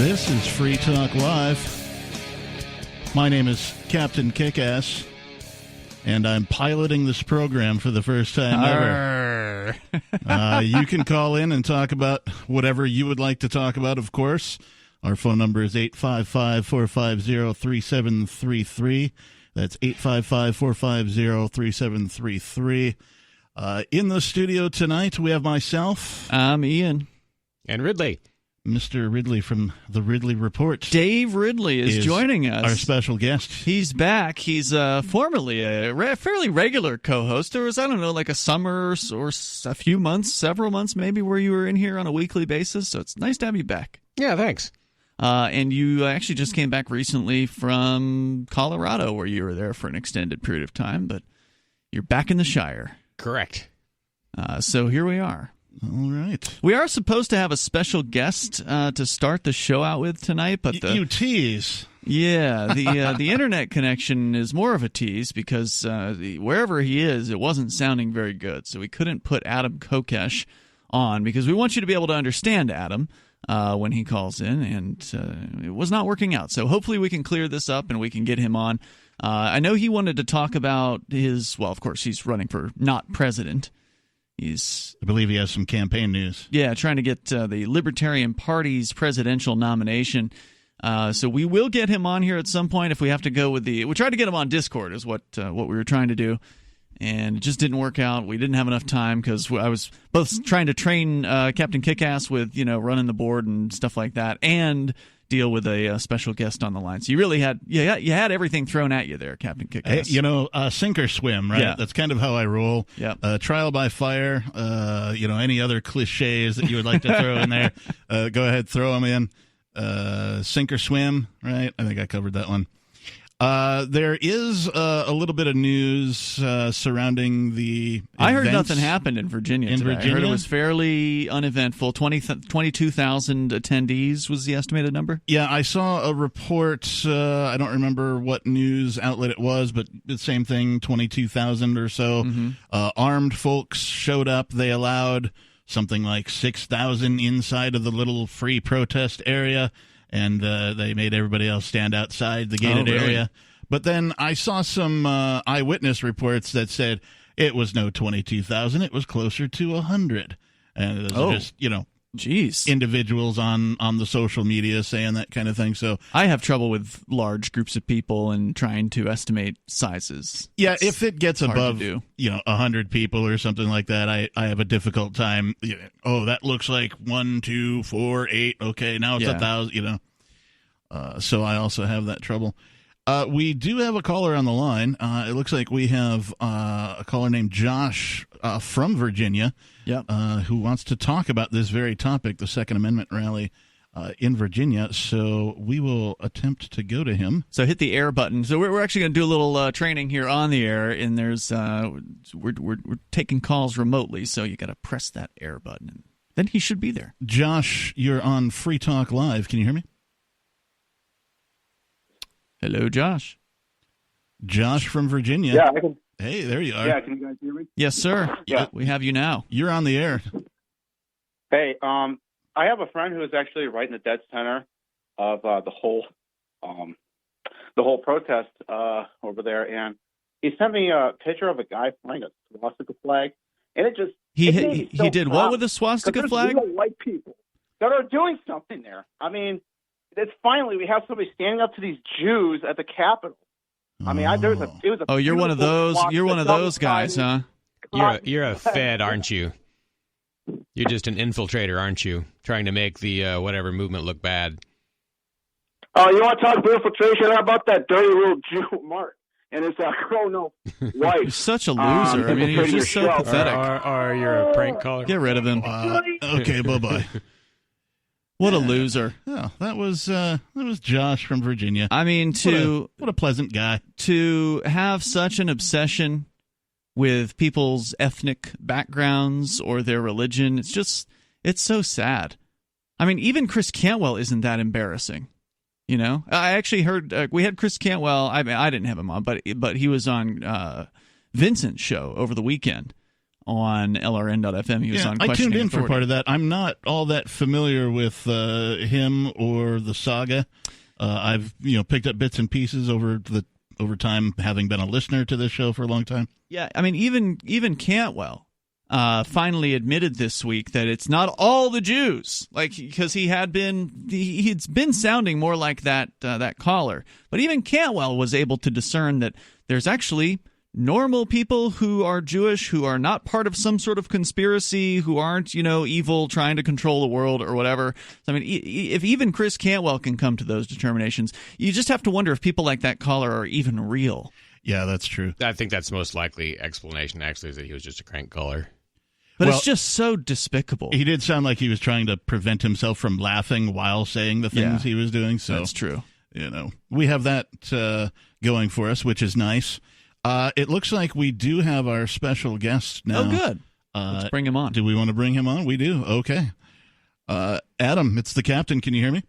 This is Free Talk Live. My name is Captain Kickass, and I'm piloting this program for the first time ever. You can call in and talk about whatever you would like to talk about, of course. Our phone number is 855-450-3733. That's 855-450-3733. In the studio tonight, we have myself. I'm Ian. And Ridley. Mr. Ridley from the Ridley Report. Dave Ridley is joining us. Our special guest. He's back. He's formerly a fairly regular co-host. There was, like a summer or a few months, several months maybe, where you were in here on a weekly basis. So it's nice to have you back. Yeah, thanks. And you actually just came back recently from Colorado, where you were there for an extended period of time. But you're back in the Shire. Correct. So here we are. All right. We are supposed to have a special guest to start the show out with tonight, but you tease. Yeah, the internet connection is more of a tease because wherever he is, it wasn't sounding very good, so we couldn't put Adam Kokesh on because we want you to be able to understand Adam when he calls in, and it was not working out. So hopefully we can clear this up and we can get him on. I know he wanted to talk about of course, he's running for not president. I believe he has some campaign news. Yeah, trying to get the Libertarian Party's presidential nomination. So we will get him on here at some point if we have to go with we tried to get him on Discord is what we were trying to do, and it just didn't work out. We didn't have enough time because I was both trying to train Captain Kickass with running the board and stuff like that, and deal with a special guest on the line. So you really had everything thrown at you there, Captain Kickass. Sink or swim, right? Yeah. That's kind of how I roll. Yep. Trial by fire, any other cliches that you would like to throw in there, go ahead, throw them in. Sink or swim, right? I think I covered that one. There is a little bit of news surrounding the events. I heard nothing happened in Virginia today. I heard it was fairly uneventful. 22,000 attendees was the estimated number? Yeah, I saw a report. I don't remember what news outlet it was, but the same thing, 22,000 or so. Mm-hmm. Armed folks showed up. They allowed something like 6,000 inside of the little free protest area. And they made everybody else stand outside the gated area. But then I saw some eyewitness reports that said it was no 22,000. It was closer to 100. And it was just, individuals on the social media saying that kind of thing. So I have trouble with large groups of people and trying to estimate sizes. Yeah, if it gets above 100 people or something like that, I have a difficult time. That looks like 1, 2, 4, 8. Okay, now it's 1,000. So I also have that trouble. We do have a caller on the line. It looks like we have a caller named Josh from Virginia. Yep. Who wants to talk about this very topic, the Second Amendment rally in Virginia. So we will attempt to go to him. So hit the air button. So we're actually going to do a little training here on the air, and there's we're taking calls remotely, so you got to press that air button, and then he should be there. Josh, you're on Free Talk Live. Can you hear me? Hello, Josh. Josh from Virginia. Yeah, I can. Hey, there you are. Yeah, can you guys hear me? Yes, sir. Yeah. We have you now. You're on the air. Hey, I have a friend who is actually right in the dead center of the whole protest over there, and he sent me a picture of a guy flying a swastika flag, and it just he so did what with a swastika flag? Real white people that are doing something there. I mean, it's finally we have somebody standing up to these Jews at the Capitol. I mean, it was a. Oh, you're one of those. You're one of those guys, huh? You're a Fed, aren't you? You're just an infiltrator, aren't you? Trying to make the whatever movement look bad. Oh, you want to talk about infiltration? How about that dirty little Jew, Mark, and his wife? You're such a loser. I mean, you're just so pathetic. Or you're a prank caller. Get rid of him. Okay, bye-bye. What a loser. Oh, that was Josh from Virginia. I mean, what a pleasant guy. To have such an obsession with people's ethnic backgrounds or their religion, it's so sad. I mean, even Chris Cantwell isn't that embarrassing. You know, I actually heard we had Chris Cantwell. I didn't have him on, but he was on Vincent's show over the weekend on LRN.FM. He was on I Questioning tuned in Authority. for part of that. I'm not all that familiar with him or the saga. I've picked up bits and pieces over time, having been a listener to this show for a long time. Yeah, I mean, even Cantwell finally admitted this week that it's not all the Jews, because he'd been sounding more like that caller. But even Cantwell was able to discern that there's actually normal people who are Jewish, who are not part of some sort of conspiracy, who aren't, evil, trying to control the world or whatever. I mean, if even Chris Cantwell can come to those determinations, you just have to wonder if people like that caller are even real. Yeah, that's true. I think that's the most likely explanation, actually, is that he was just a crank caller. But it's just so despicable. He did sound like he was trying to prevent himself from laughing while saying the things he was doing. So that's true. We have that going for us, which is nice. It looks like we do have our special guest now. Oh, good. Let's bring him on. Do we want to bring him on? We do. Okay. Adam, it's the captain. Can you hear me?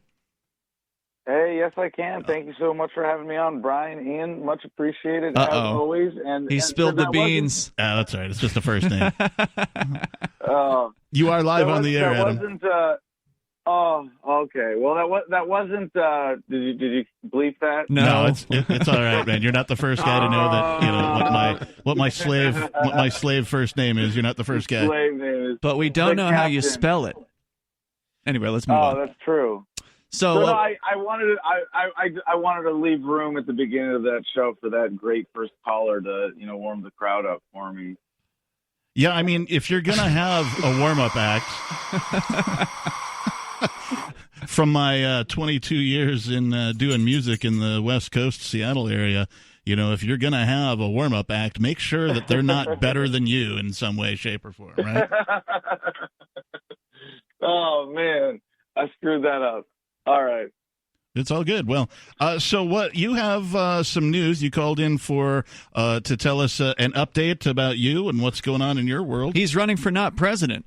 Hey, yes, I can. Thank you so much for having me on, Brian. Ian, much appreciated, as always. He spilled the beans. That's all right. It's just the first name. You are live on the air, Adam. Oh, okay. Well, that wasn't. Did you bleep that? No, it's all right, man. You're not the first guy to know that. What my slave first name is. You're not the first guy. Slave name is. But we don't know how you spell it. Anyway, let's move on. Oh, that's true. So I wanted to leave room at the beginning of that show for that great first caller to warm the crowd up for me. Yeah, I mean, if you're gonna have a warm-up act. From my 22 years in doing music in the West Coast, Seattle area, if you're going to have a warm-up act, make sure that they're not better than you in some way, shape, or form, right? Oh, man. I screwed that up. All right. It's all good. Well, so what you have some news you called in for to tell us an update about you and what's going on in your world. He's running for not president.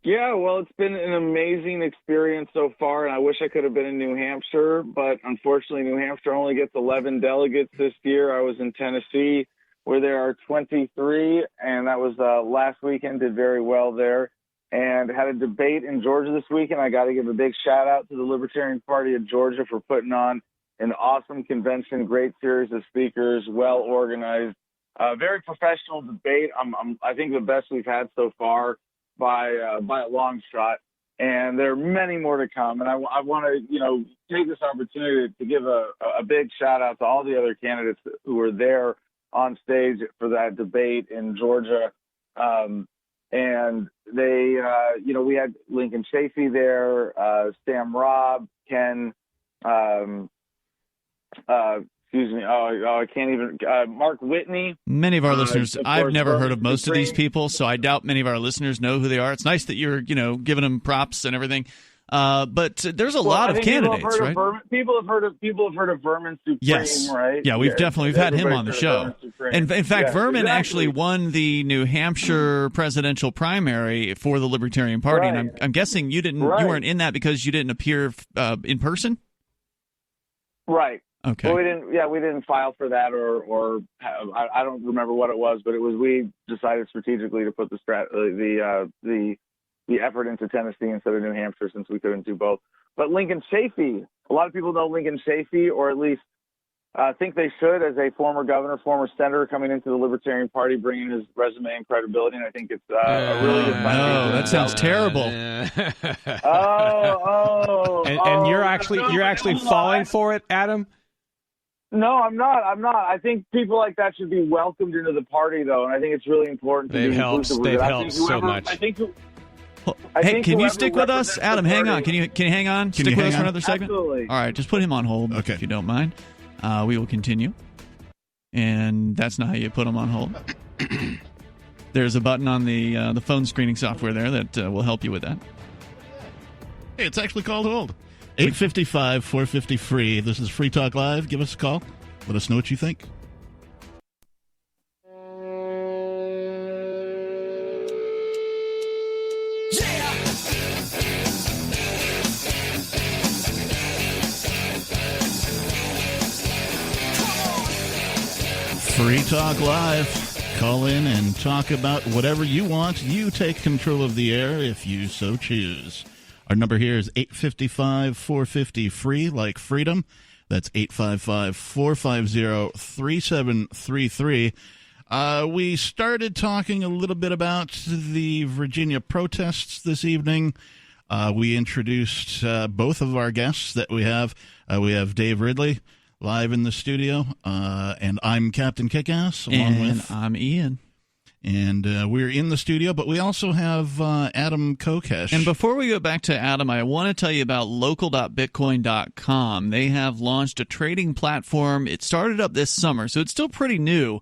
Yeah, well, it's been an amazing experience so far, and I wish I could have been in New Hampshire, but unfortunately New Hampshire only gets 11 delegates this year. I was in Tennessee, where there are 23, and that was last weekend, did very well there, and had a debate in Georgia this weekend. I got to give a big shout-out to the Libertarian Party of Georgia for putting on an awesome convention, great series of speakers, well-organized, very professional debate. I think the best we've had so far. By a long shot, and there are many more to come. And I want to, take this opportunity to give a big shout out to all the other candidates who were there on stage for that debate in Georgia. And they, we had Lincoln Chafee there, Sam Robb, Ken, excuse me. I can't even. Mark Whitney. Many of our listeners, I've never heard of most of these people, so I doubt many of our listeners know who they are. It's nice that you're, giving them props and everything. But there's a lot of candidates, right? People have heard of Vermin Supreme, yes. right? Yeah, we've had him on the show. And in fact, Vermin actually won the New Hampshire presidential primary for the Libertarian Party, and I'm guessing you weren't in that because you didn't appear in person. Right. Okay. Well, we didn't file for that, or I don't remember what it was, but we decided strategically to put the effort into Tennessee instead of New Hampshire since we couldn't do both. But Lincoln Chafee, a lot of people know Lincoln Chafee, or at least think they should, as a former governor, former senator coming into the Libertarian Party, bringing his resume and credibility. And I think it's a really good no, that sounds terrible. And you're actually falling for it, Adam? No, I'm not. I think people like that should be welcomed into the party, though, and I think it's really important to be inclusive. They've helped so much. Hey, can you stick with us, Adam? Hang on. Can you hang on? Stick with us for another segment. Absolutely. All right, just put him on hold, if you don't mind. We will continue, and that's not how you put him on hold. There's a button on the phone screening software there that will help you with that. Hey, it's actually called hold. 855-450-FREE. This is Free Talk Live. Give us a call. Let us know what you think. Free Talk Live. Call in and talk about whatever you want. You take control of the air if you so choose. Our number here is 855-450-FREE, like freedom. That's 855-450-3733. We started talking a little bit about the Virginia protests this evening. We introduced both of our guests that we have. We have Dave Ridley live in the studio, and I'm Captain Kickass. And I'm Ian. And we're in the studio, but we also have Adam Kokesh. And before we go back to Adam, I want to tell you about local.bitcoin.com. They have launched a trading platform. It started up this summer, so it's still pretty new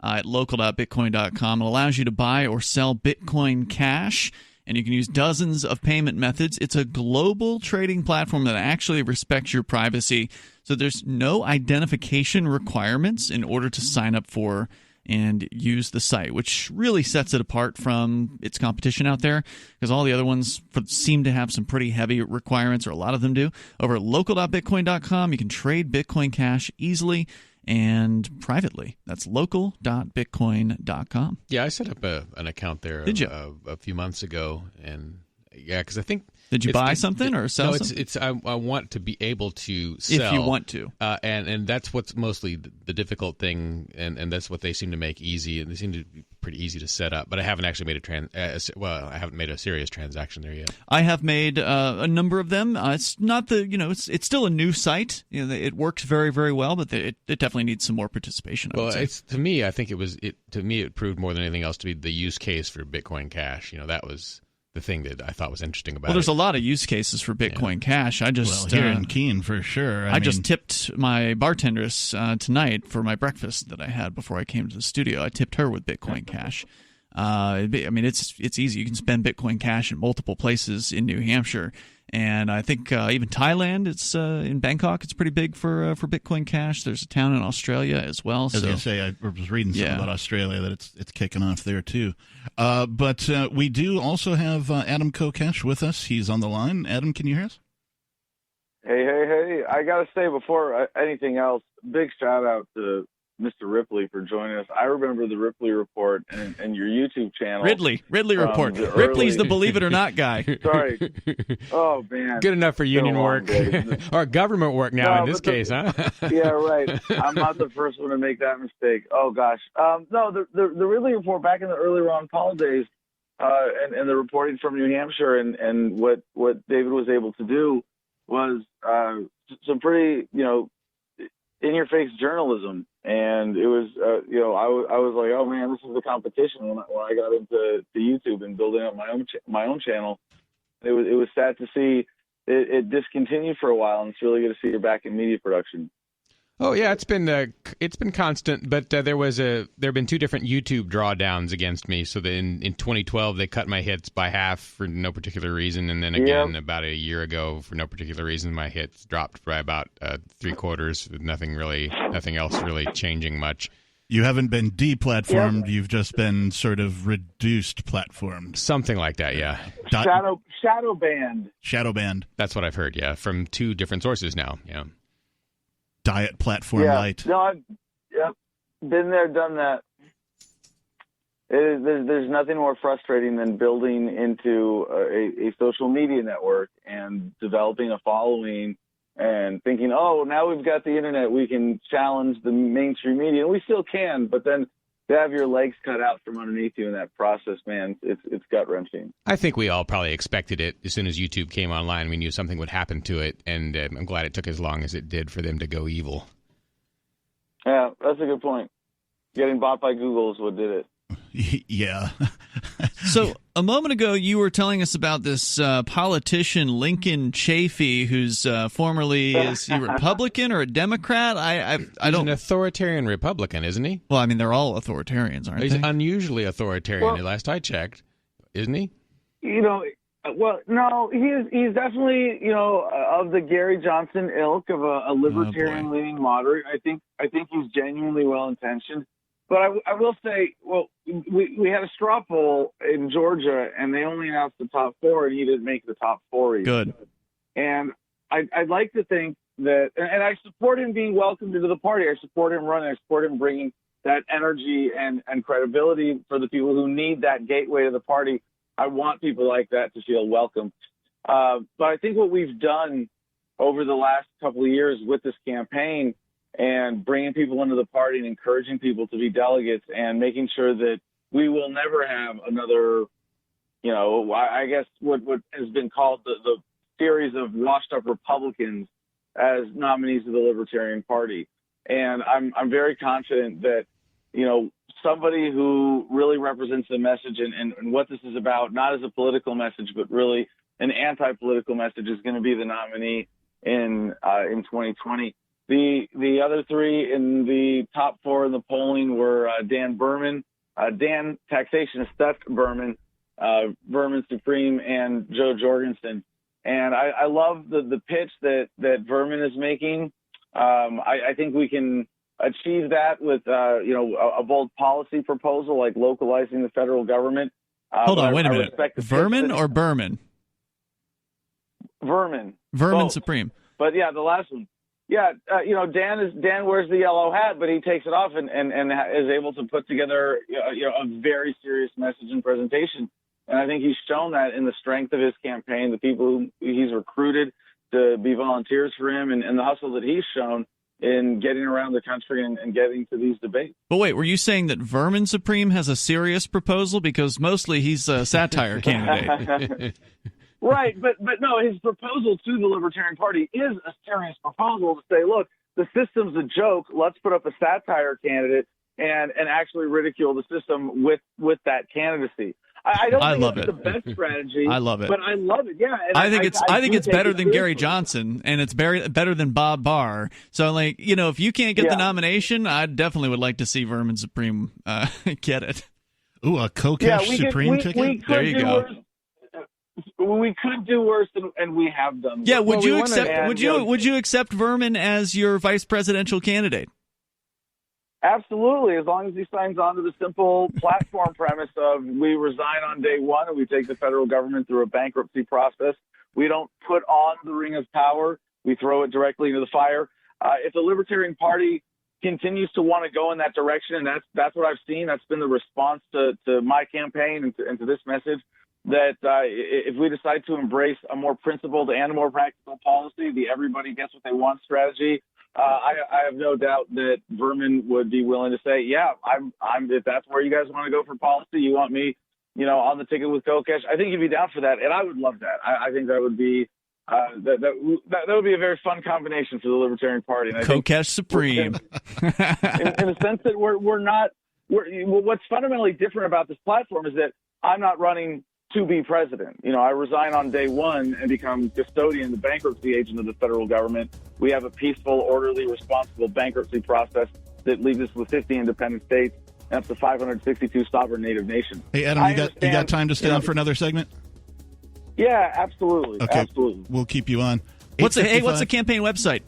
at local.bitcoin.com. It allows you to buy or sell Bitcoin Cash, and you can use dozens of payment methods. It's a global trading platform that actually respects your privacy, so there's no identification requirements in order to sign up for and use the site, which really sets it apart from its competition out there, because all the other ones seem to have some pretty heavy requirements, or a lot of them do. Over at local.bitcoin.com, you can trade Bitcoin Cash easily and privately. That's local.bitcoin.com. Yeah, I set up an account there. Did you? A few months ago, and yeah, because I think. Did you buy something or sell something? No, I want to be able to sell. If you want to. And that's what's mostly the difficult thing, and that's what they seem to make easy, and they seem to be pretty easy to set up. But I haven't actually made I haven't made a serious transaction there yet. I have made a number of them. It's not it's still a new site. It works very, very well, but it definitely needs some more participation. Well, to me, I think it proved more than anything else to be the use case for Bitcoin Cash. That was the thing that I thought was interesting about it. Well, there's a lot of use cases for Bitcoin Cash. I just here in Keene for sure. I just tipped my bartendress tonight for my breakfast that I had before I came to the studio. I tipped her with Bitcoin Cash. It's easy. You can spend Bitcoin Cash in multiple places in New Hampshire. And I think even Thailand, it's in Bangkok, it's pretty big for Bitcoin Cash. There's a town in Australia as well. I was going to say, I was reading something about Australia, that it's kicking off there too. But we do also have Adam Kokesh with us. He's on the line. Adam, can you hear us? Hey. I got to say, before anything else, big shout out to Mr. Ripley for joining us. I remember the Ripley Report and your YouTube channel. Ridley Report. Ripley's the Believe It or Not guy. Sorry. Oh, man. Good enough for union work. Or government work now in this case, huh? Yeah, right. I'm not the first one to make that mistake. Oh, gosh. No, the Ridley Report back in the early Ron Paul days, and the reporting from New Hampshire and what David was able to do was some pretty, in-your-face journalism. And it was, I was like, oh man, this is the competition. When I got into YouTube and building up my own channel, it was sad to see it discontinued for a while, and it's really good to see you're back in media production. Oh yeah, it's been constant, but there have been two different YouTube drawdowns against me. So in 2012 they cut my hits by half for no particular reason, and then again about a year ago for no particular reason my hits dropped by about 3/4, with nothing else really changing much. You haven't been deplatformed. You've just been sort of reduced platformed. Something like that, yeah. Shadow banned. Shadow banned. That's what I've heard, yeah, from two different sources now, yeah. Diet platform light. No, I've been there, done that. There's nothing more frustrating than building into a social media network and developing a following and thinking, oh, now we've got the internet, we can challenge the mainstream media, and we still can, but then to have your legs cut out from underneath you in that process, man, it's gut-wrenching. I think we all probably expected it. As soon as YouTube came online, we knew something would happen to it, and I'm glad it took as long as it did for them to go evil. Yeah, that's a good point. Getting bought by Google is what did it. Yeah. So a moment ago, you were telling us about this politician, Lincoln Chafee, who's formerly, is he a Republican or a Democrat? I don't. He's an authoritarian Republican, isn't he? Well, I mean, they're all authoritarians, aren't He's they? unusually authoritarian, last I checked, isn't he? Well, no, he's definitely, of the Gary Johnson ilk of a libertarian-leaning moderate. I think he's genuinely well-intentioned. But I will say, well, we had a straw poll in Georgia, and they only announced the top four, and he didn't make the top four. Good. And I'd like to think that, and I support him being welcomed into the party. I support him running. I support him bringing that energy and credibility for the people who need that gateway to the party. I want people like that to feel welcome. But I think what we've done over the last couple of years with this campaign and bringing people into the party and encouraging people to be delegates and making sure that we will never have another, I guess what has been called the series of washed up Republicans as nominees of the Libertarian Party. And I'm very confident that, somebody who really represents the message and what this is about, not as a political message, but really an anti-political message, is going to be the nominee in 2020. The other three in the top four in the polling were Dan Berman, Dan Taxation Theft Berman, Vermin Supreme, and Joe Jorgensen. And I love the pitch that Vermin is making. I think we can achieve that with a bold policy proposal like localizing the federal government. Hold on, wait a minute. Vermin or Berman? Vermin. Vermin both. Supreme. But yeah, the last one. Yeah, Dan wears the yellow hat, but he takes it off and is able to put together a very serious message and presentation. And I think he's shown that in the strength of his campaign, the people who he's recruited to be volunteers for him, and the hustle that he's shown in getting around the country and getting to these debates. But wait, were you saying that Vermin Supreme has a serious proposal? Because mostly he's a satire candidate. Right, but no, his proposal to the Libertarian Party is a serious proposal to say, look, the system's a joke. Let's put up a satire candidate and actually ridicule the system with that candidacy. I don't think it's the best strategy. I love it. But I love it, yeah. And I think it's better than Gary Johnson, and it's better than Bob Barr. So, if you can't get the nomination, I definitely would like to see Vermin Supreme get it. Ooh, a Kokesh Supreme ticket? There you go. We could do worse, and we have done worse. Yeah, would you accept Vermin as your vice presidential candidate? Absolutely, as long as he signs on to the simple platform premise of we resign on day one and we take the federal government through a bankruptcy process. We don't put on the ring of power. We throw it directly into the fire. If the Libertarian Party continues to want to go in that direction, and that's what I've seen, that's been the response to my campaign and to this message, that if we decide to embrace a more principled and a more practical policy, the everybody gets what they want strategy, I have no doubt that Vermin would be willing to say, yeah, I'm if that's where you guys want to go for policy, you want me, on the ticket with Kokesh, I think you'd be down for that, and I would love that. I think that would be that would be a very fun combination for the Libertarian Party. And I Kokesh Supreme. in the sense that what's fundamentally different about this platform is that I'm not running to be president. I resign on day one and become custodian, the bankruptcy agent of the federal government. We have a peaceful, orderly, responsible bankruptcy process that leaves us with 50 independent states and up to 562 sovereign native nations. Hey, Adam, you got time to stay on for another segment? Yeah, absolutely. Okay, absolutely. We'll keep you on. What's the campaign website?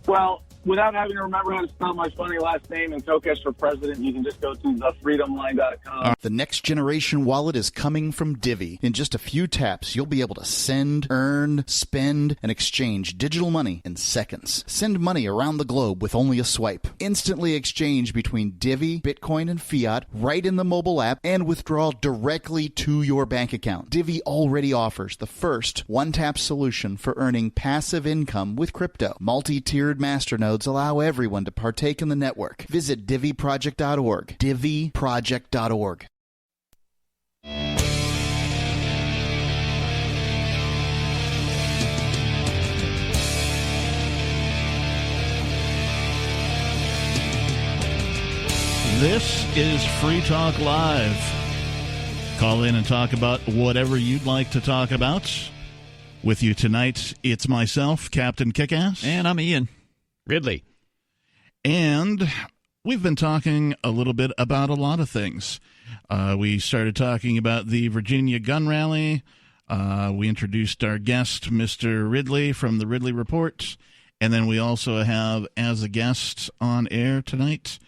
Well, without having to remember how to spell my funny last name and Kokesh for president, you can just go to thefreedomline.com. The next generation wallet is coming from Divvy. In just a few taps, you'll be able to send, earn, spend, and exchange digital money in seconds. Send money around the globe with only a swipe. Instantly exchange between Divvy, Bitcoin, and fiat right in the mobile app and withdraw directly to your bank account. Divvy already offers the first one-tap solution for earning passive income with crypto. Multi-tiered masternodes allow everyone to partake in the network. Visit DivvyProject.org. DivvyProject.org. This is Free Talk Live. Call in and talk about whatever you'd like to talk about. With you tonight, it's myself, Captain Kickass. And I'm Ian. Ridley. And we've been talking a little bit about a lot of things. We started talking about the Virginia gun rally. We introduced our guest, Mr. Ridley from the Ridley Report. And then we also have, as a guest on air tonight,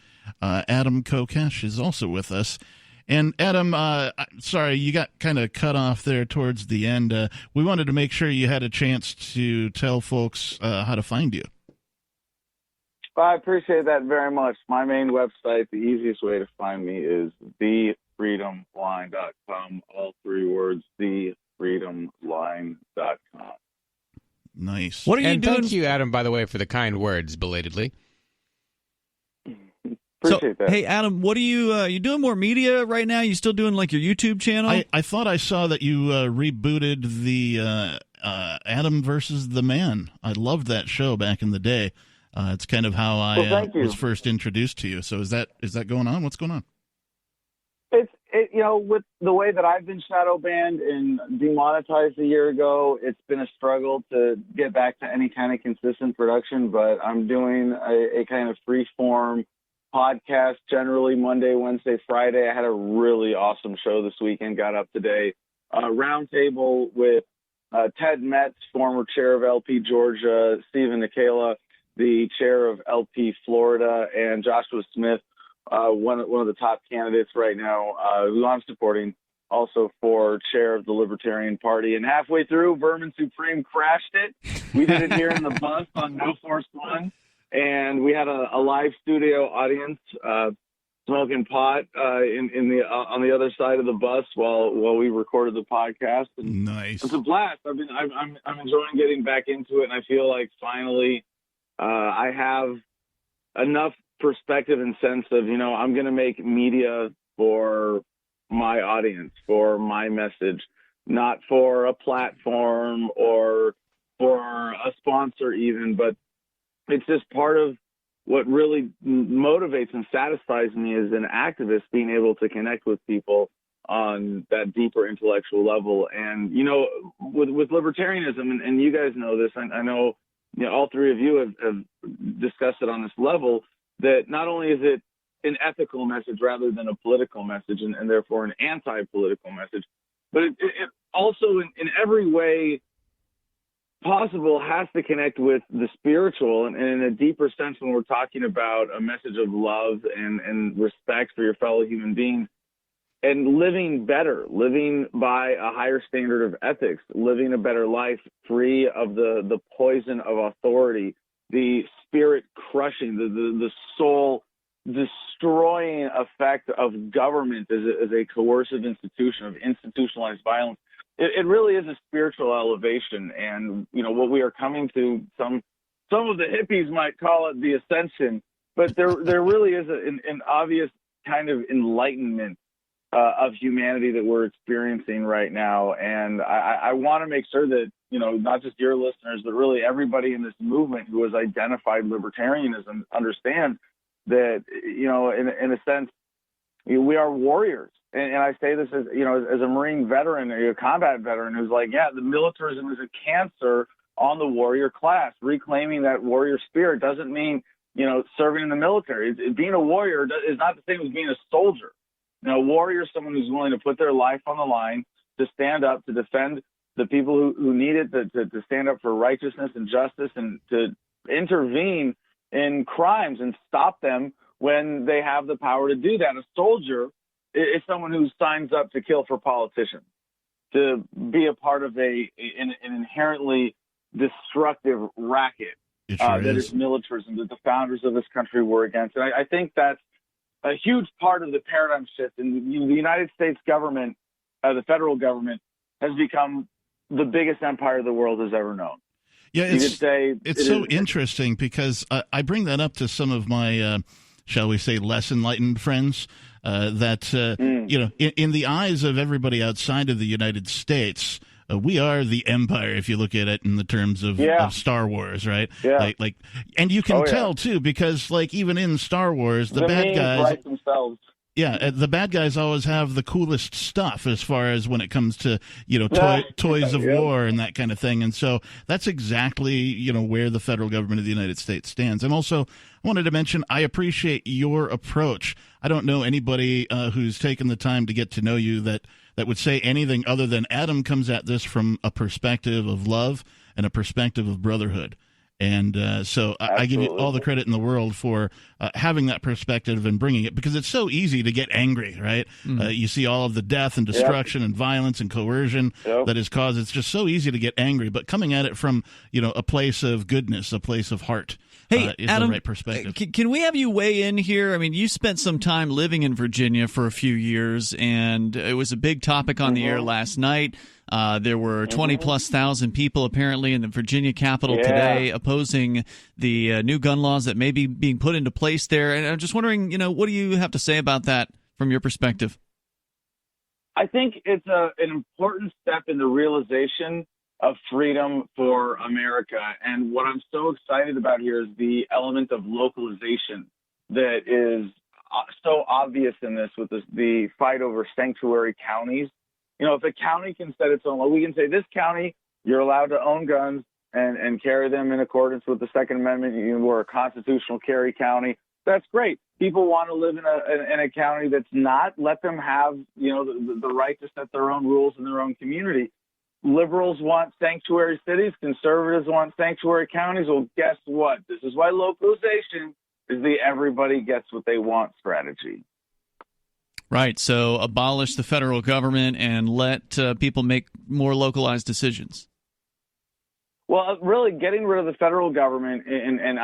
Adam Kokesh is also with us. And Adam, sorry, you got kind of cut off there towards the end. We wanted to make sure you had a chance to tell folks how to find you. I appreciate that very much. My main website, the easiest way to find me is thefreedomline.com. All 3 words, thefreedomline.com. Nice. What are you doing? Thank you, Adam, by the way, for the kind words, belatedly. Appreciate that. Hey, Adam, what are you doing more media right now? You still doing like your YouTube channel? I thought I saw that you rebooted the Adam versus the Man. I loved that show back in the day. It's kind of how I was first introduced to you. So is that going on? What's going on? With the way that I've been shadow banned and demonetized a year ago, it's been a struggle to get back to any kind of consistent production. But I'm doing a kind of free form podcast generally Monday, Wednesday, Friday. I had a really awesome show this weekend. Got up today. Roundtable with Ted Metz, former chair of LP Georgia, Stephen Nikela, the chair of LP Florida, and Joshua Smith, one of the top candidates right now, who I'm supporting also for chair of the Libertarian Party. And halfway through, Vermin Supreme crashed it. We did it here in the bus on No Force One, and we had a live studio audience smoking pot on the other side of the bus while we recorded the podcast. And nice. It's a blast. I'm enjoying getting back into it, and I feel like finally I have enough perspective and sense of, I'm going to make media for my audience, for my message, not for a platform or for a sponsor even, but it's just part of what really motivates and satisfies me as an activist, being able to connect with people on that deeper intellectual level. And, with libertarianism, and you guys know this, I know, all 3 of you have discussed it on this level, that not only is it an ethical message rather than a political message, and therefore an anti-political message, but it also in every way possible has to connect with the spiritual, and in a deeper sense when we're talking about a message of love and respect for your fellow human beings, and living better, living by a higher standard of ethics, living a better life free of the poison of authority, the spirit crushing, the soul destroying effect of government as a coercive institution, of institutionalized violence. It really is a spiritual elevation. And, what we are coming to, some of the hippies might call it the ascension, but there really is an obvious kind of enlightenment of humanity that we're experiencing right now. And I want to make sure that, not just your listeners, but really everybody in this movement who has identified libertarianism understands that, in a sense, we are warriors. And I say this as, as a Marine veteran, a combat veteran who's like, yeah, the militarism is a cancer on the warrior class. Reclaiming that warrior spirit doesn't mean, serving in the military. Being a warrior is not the same as being a soldier. A warrior is someone who's willing to put their life on the line, to stand up, to defend the people who need it, to stand up for righteousness and justice, and to intervene in crimes and stop them when they have the power to do that. A soldier is someone who signs up to kill for politicians, to be a part of an inherently destructive racket that is militarism, that the founders of this country were against. And I think that's a huge part of the paradigm shift. And the United States government, the federal government, has become the biggest empire the world has ever known. Yeah, it's so interesting because I bring that up to some of my, shall we say, less enlightened friends, that, in the eyes of everybody outside of the United States, we are the empire, if you look at it in the terms of Star Wars, right? Yeah. Like, and you can tell too, because even in Star Wars, the bad guys write themselves. Yeah, the bad guys always have the coolest stuff as far as when it comes to, toys of war and that kind of thing. And so that's exactly, where the federal government of the United States stands. And also, I wanted to mention, I appreciate your approach. I don't know anybody who's taken the time to get to know you that would say anything other than Adam comes at this from a perspective of love and a perspective of brotherhood. And so I give you all the credit in the world for having that perspective and bringing it, because it's so easy to get angry, right? You see all of the death and destruction and violence and coercion that is caused. It's just so easy to get angry. But coming at it from, a place of goodness, a place of heart, Hey, is Adam, the right perspective. Can we have you weigh in here? I mean, you spent some time living in Virginia for a few years, and it was a big topic on the air last night. There were 20-plus thousand people apparently in the Virginia Capitol today opposing the new gun laws that may be being put into place there. And I'm just wondering, what do you have to say about that from your perspective? I think it's an important step in the realization of freedom for America. And what I'm so excited about here is the element of localization that is so obvious in this with the fight over sanctuary counties. If a county can set its own law, we can say this county, you're allowed to own guns and carry them in accordance with the Second Amendment. We're a constitutional carry county. That's great. People want to live in a county that's not. Let them have, the right to set their own rules in their own community. Liberals want sanctuary cities. Conservatives want sanctuary counties. Well, guess what? This is why localization is the everybody gets what they want strategy. Right. So abolish the federal government and let people make more localized decisions. Well, really, getting rid of the federal government and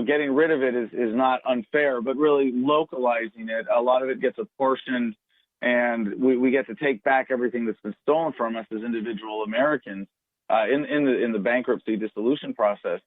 getting rid of it is not unfair, but really localizing it, a lot of it gets apportioned, and we get to take back everything that's been stolen from us as individual Americans in the bankruptcy dissolution process.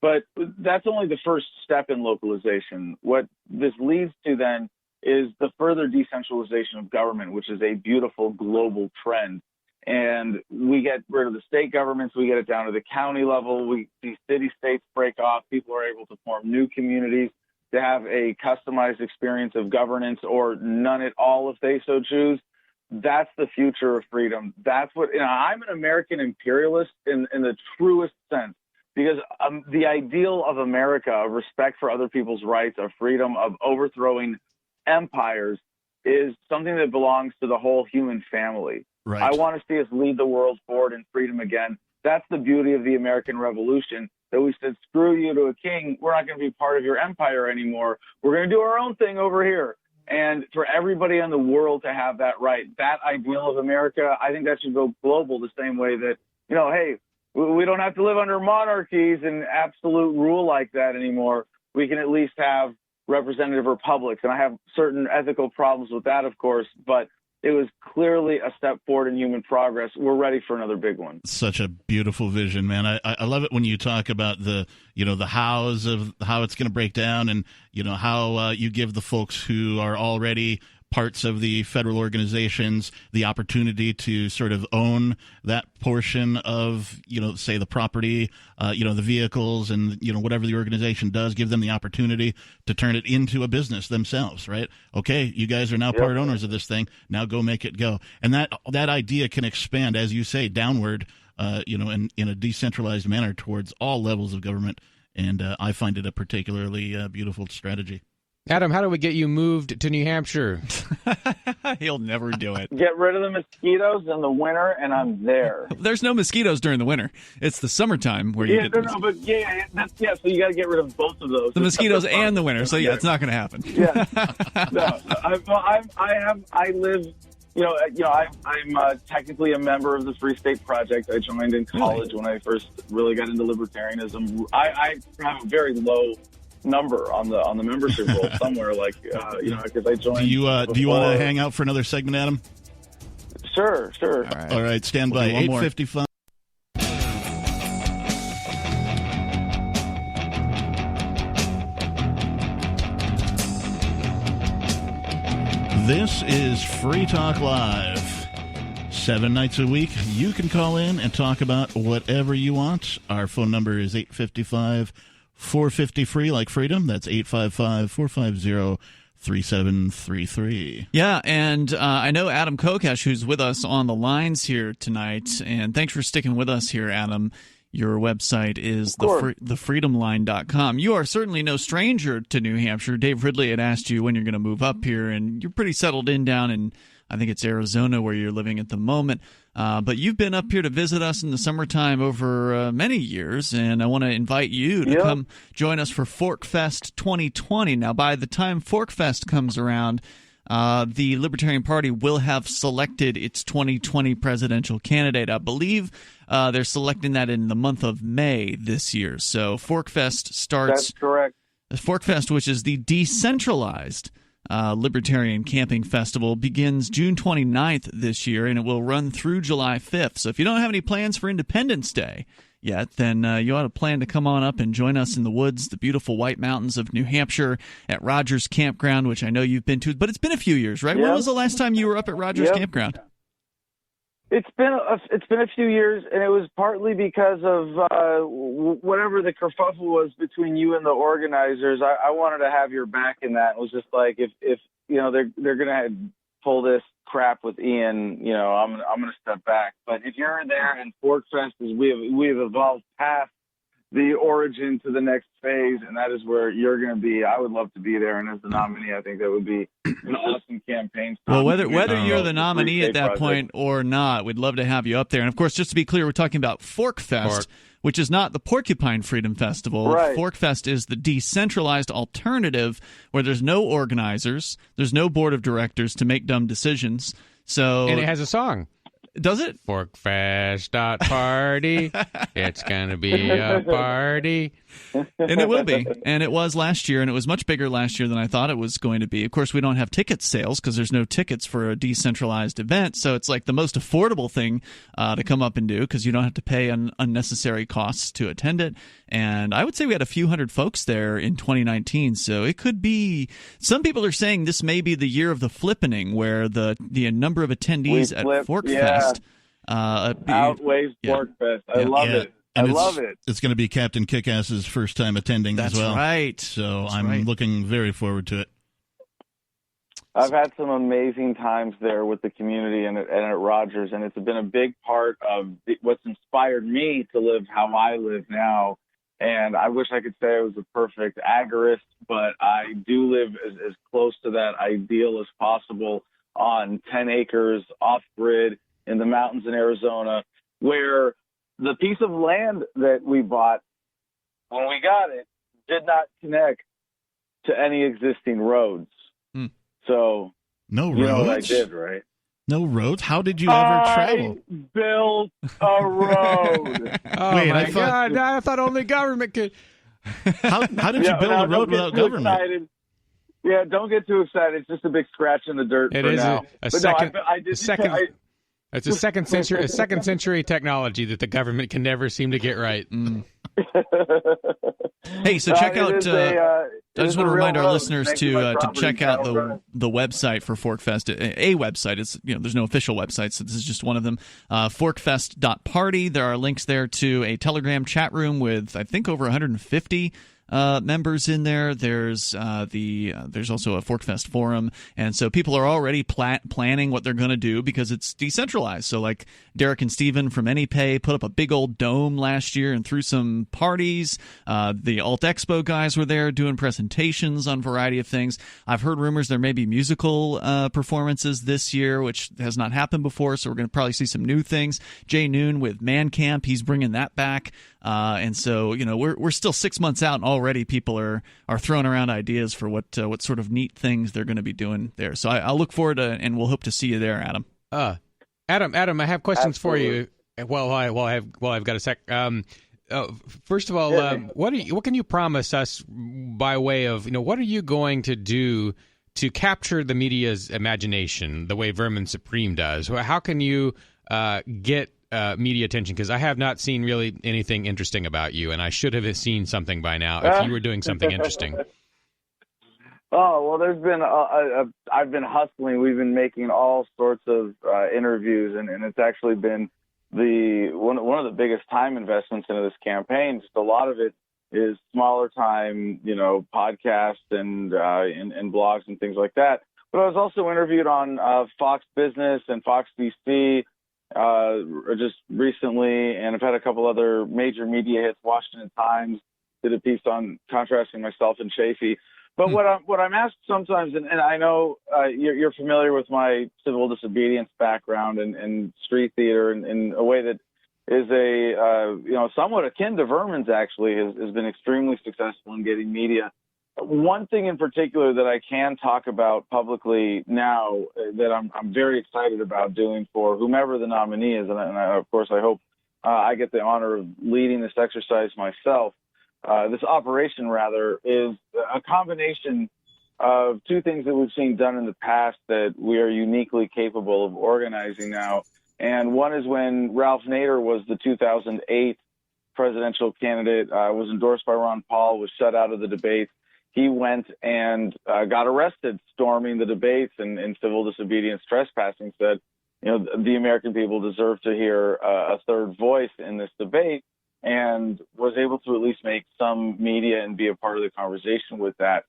But that's only the first step in localization. What this leads to then is the further decentralization of government, which is a beautiful global trend. And we get rid of the state governments, we get it down to the county level, we see city-states break off, people are able to form new communities, to have a customized experience of governance or none at all if they so choose. That's the future of freedom. That's what, I'm an American imperialist in the truest sense, because the ideal of America, of respect for other people's rights, of freedom, of overthrowing empires, is something that belongs to the whole human family. Right. I want to see us lead the world forward in freedom again. That's the beauty of the American Revolution, that we said, screw you to a king. We're not going to be part of your empire anymore. We're going to do our own thing over here. And for everybody in the world to have that right, that ideal of America, I think that should go global the same way that, hey, we don't have to live under monarchies and absolute rule like that anymore. We can at least have representative republics. And I have certain ethical problems with that, of course, but it was clearly a step forward in human progress. We're ready for another big one. Such a beautiful vision, man. I love it when you talk about the hows of how it's going to break down, and how you give the folks who are already parts of the federal organizations the opportunity to sort of own that portion of, say the property, the vehicles, and, whatever the organization does, give them the opportunity to turn it into a business themselves, right? Okay, you guys are now part owners of this thing. Now go make it go. And that idea can expand, as you say, downward, in a decentralized manner towards all levels of government. And I find it a particularly beautiful strategy. Adam, how do we get you moved to New Hampshire? He'll never do it. Get rid of the mosquitoes in the winter, and I'm there. There's no mosquitoes during the winter. It's the summertime where you get the mosquitoes. So you got to get rid of both of those. The mosquitoes and the winter. So it's not going to happen. Yeah. I live. I'm technically a member of the Free State Project. I joined in college when I first really got into libertarianism. I have a very low number on the membership roll somewhere, because I joined. Do you want to hang out for another segment, Adam? Sure. All right, stand by. 8:55. This is Free Talk Live. 7 nights a week, you can call in and talk about whatever you want. Our phone number is 855-450-FREE, like freedom. That's 855-450-3733. Yeah, and I know Adam Kokesh, who's with us on the lines here tonight, and thanks for sticking with us here, Adam. Your website is thefreedomline.com. You are certainly no stranger to New Hampshire. Dave Ridley had asked you when you're going to move up here, and you're pretty settled in down in, I think it's Arizona where you're living at the moment. But you've been up here to visit us in the summertime over many years, and I want to invite you to come join us for Fork Fest 2020. Now, by the time Fork Fest comes around, the Libertarian Party will have selected its 2020 presidential candidate. I believe they're selecting that in the month of May this year. So Forkfest starts. That's correct. Forkfest, which is the decentralized Libertarian Camping Festival, begins June 29th this year, and it will run through July 5th. So if you don't have any plans for Independence Day yet, then you ought to plan to come on up and join us in the woods, the beautiful White Mountains of New Hampshire, at Rogers Campground, which I know you've been to. But it's been a few years, right? Yep. When was the last time you were up at Rogers Campground? It's been a few years, and it was partly because of whatever the kerfuffle was between you and the organizers. I wanted to have your back in that. It was just like if you know they're gonna pull this crap with Ian, you know, I'm gonna step back. But if you're there and Forkfest is we've evolved past the origin to the next phase, and that is where you're going to be. I would love to be there, and as the nominee, I think that would be an awesome campaign. Well, whether you're the nominee at that point or not, we'd love to have you up there. And, of course, just to be clear, we're talking about Forkfest, which is not the Porcupine Freedom Festival. Right. Forkfest is the decentralized alternative where there's no organizers, there's no board of directors to make dumb decisions. And it has a song. Does it? Forkfest.party. It's going to be a party. And it will be. And it was last year, and it was much bigger last year than I thought it was going to be. Of course, we don't have ticket sales because there's no tickets for a decentralized event. So it's like the most affordable thing to come up and do because you don't have to pay unnecessary costs to attend it. And I would say we had a few hundred folks there in 2019. So it could be – some people are saying this may be the year of the flippening where the number of attendees at Forkfest outweighs Forkfest. I love it. And I love it. It's going to be Captain Kickass's first time attending as well. That's right. So I'm looking very forward to it. I've had some amazing times there with the community and at Rogers, and it's been a big part of what's inspired me to live how I live now. And I wish I could say I was a perfect agorist, but I do live as close to that ideal as possible on 10 acres off-grid in the mountains in Arizona, where the piece of land that we bought when we got it did not connect to any existing roads. So, no roads? You know what I did, right? No roads? How did you ever travel? I built a road. Wait, my God. I thought only government could. How did you build a road without government? Excited. Yeah, don't get too excited. It's just a big scratch in the dirt for now. It's a second century technology that the government can never seem to get right. Hey, so check out. I just want to remind our listeners to check out the website for Forkfest. A website. It's there's no official website, so this is just one of them. Forkfest.party. There are links there to a Telegram chat room with I think over 150 members in there. There's also a Forkfest forum, and so people are already planning what they're going to do because it's decentralized. So like Derek and Steven from AnyPay put up a big old dome last year and threw some parties. The Alt Expo guys were there doing presentations on a variety of things. I've heard rumors there may be musical performances this year, which has not happened before, so we're going to probably see some new things. Jay Noon with Man Camp, he's bringing that back. And so, we're still 6 months out, and already people are throwing around ideas for what sort of neat things they're going to be doing there. So I'll look forward to, and we'll hope to see you there, Adam. Adam, I have questions for you. Well, I've got a sec. First of all, what can you promise us by way of what are you going to do to capture the media's imagination the way Vermin Supreme does? How can you get media attention? Because I have not seen really anything interesting about you, and I should have seen something by now if you were doing something interesting. Oh, well, there's been I've been hustling. We've been making all sorts of interviews, and it's actually been one of the biggest time investments into this campaign. Just a lot of it is smaller time, podcasts and blogs and things like that. But I was also interviewed on Fox Business and Fox DC just recently, and I've had a couple other major media hits. Washington Times did a piece on contrasting myself and Chafee. But what I'm asked sometimes, and I know you're familiar with my civil disobedience background and street theater in a way that is somewhat akin to Vermin's. Actually, has been extremely successful in getting media One thing in particular that I can talk about publicly now that I'm very excited about doing for whomever the nominee is, and of course I hope I get the honor of leading this exercise myself, this operation rather, is a combination of two things that we've seen done in the past that we are uniquely capable of organizing now. And one is when Ralph Nader was the 2008 presidential candidate, was endorsed by Ron Paul, was shut out of the debate. He went and got arrested storming the debates and in civil disobedience trespassing, said, the American people deserve to hear a third voice in this debate, and was able to at least make some media and be a part of the conversation with that.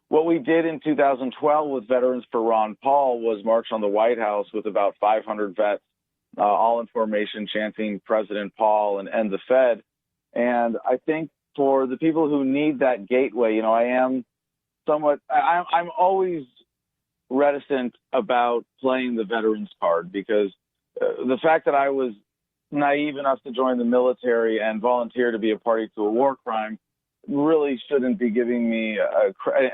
What we did in 2012 with Veterans for Ron Paul was march on the White House with about 500 vets, all in formation, chanting President Paul and End the Fed. And I think for the people who need that gateway, I'm always reticent about playing the veterans card, because the fact that I was naive enough to join the military and volunteer to be a party to a war crime really shouldn't be giving me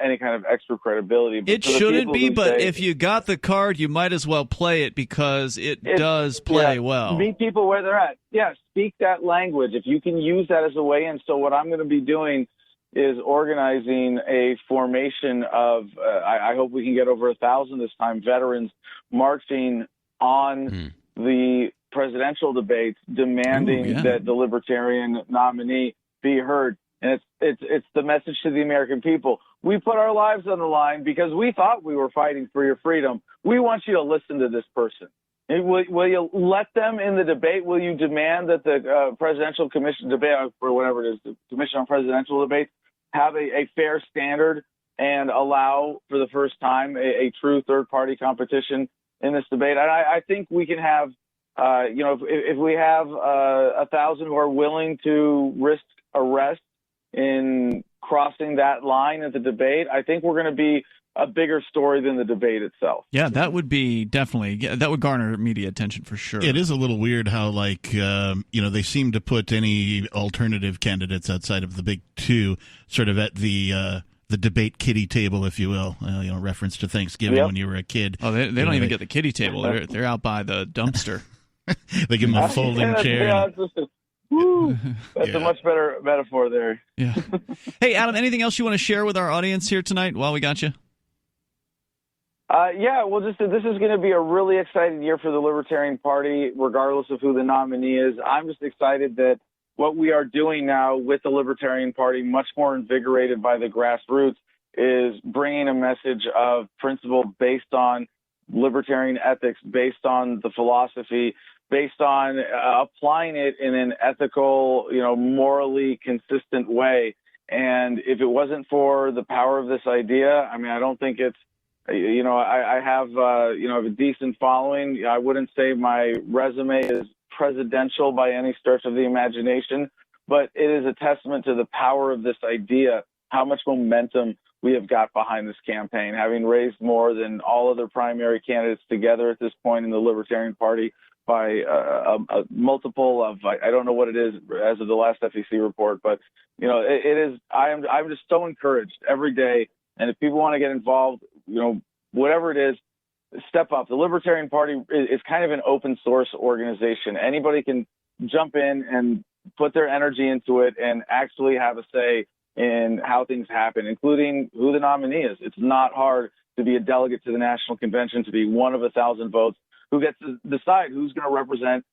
any kind of extra credibility. It shouldn't be, but if you got the card, you might as well play it, because it does play well. Meet people where they're at. Yeah, speak that language. If you can use that as a way in. So what I'm going to be doing is organizing a formation of, I hope we can get over 1,000 this time, veterans marching on the presidential debates, demanding that the Libertarian nominee be heard. And it's the message to the American people. We put our lives on the line because we thought we were fighting for your freedom. We want you to listen to this person. Will you let them in the debate? Will you demand that the presidential commission debate, or whatever it is, the Commission on Presidential Debates, have a fair standard and allow for the first time a true third-party competition in this debate? And I think we can have, if we have 1,000 who are willing to risk arrest in crossing that line at the debate, I think we're going to be a bigger story than the debate itself. Yeah, that would be that would garner media attention for sure. It is a little weird how, they seem to put any alternative candidates outside of the big two sort of at the debate kiddie table, if you will. Reference to Thanksgiving when you were a kid. Oh, they don't even get the kiddie table. They're out by the dumpster. They give them a folding chair. Woo, that's a much better metaphor there. Yeah. Hey, Adam, anything else you want to share with our audience here tonight while we got you? This is going to be a really exciting year for the Libertarian Party, regardless of who the nominee is. I'm just excited that what we are doing now with the Libertarian Party, much more invigorated by the grassroots, is bringing a message of principle based on libertarian ethics, based on the philosophy, based on applying it in an ethical, morally consistent way. And if it wasn't for the power of this idea, I don't think it's, I have, a decent following. I wouldn't say my resume is presidential by any stretch of the imagination, but it is a testament to the power of this idea, how much momentum we have got behind this campaign, having raised more than all other primary candidates together at this point in the Libertarian Party by a multiple of, I don't know what it is as of the last FEC report, but, it is, I'm just so encouraged every day. And if people want to get involved, whatever it is, step up. The Libertarian Party is kind of an open source organization. Anybody can jump in and put their energy into it and actually have a say in how things happen, including who the nominee is. It's not hard to be a delegate to the National Convention, to be one of 1,000 votes, who gets to decide who's going to represent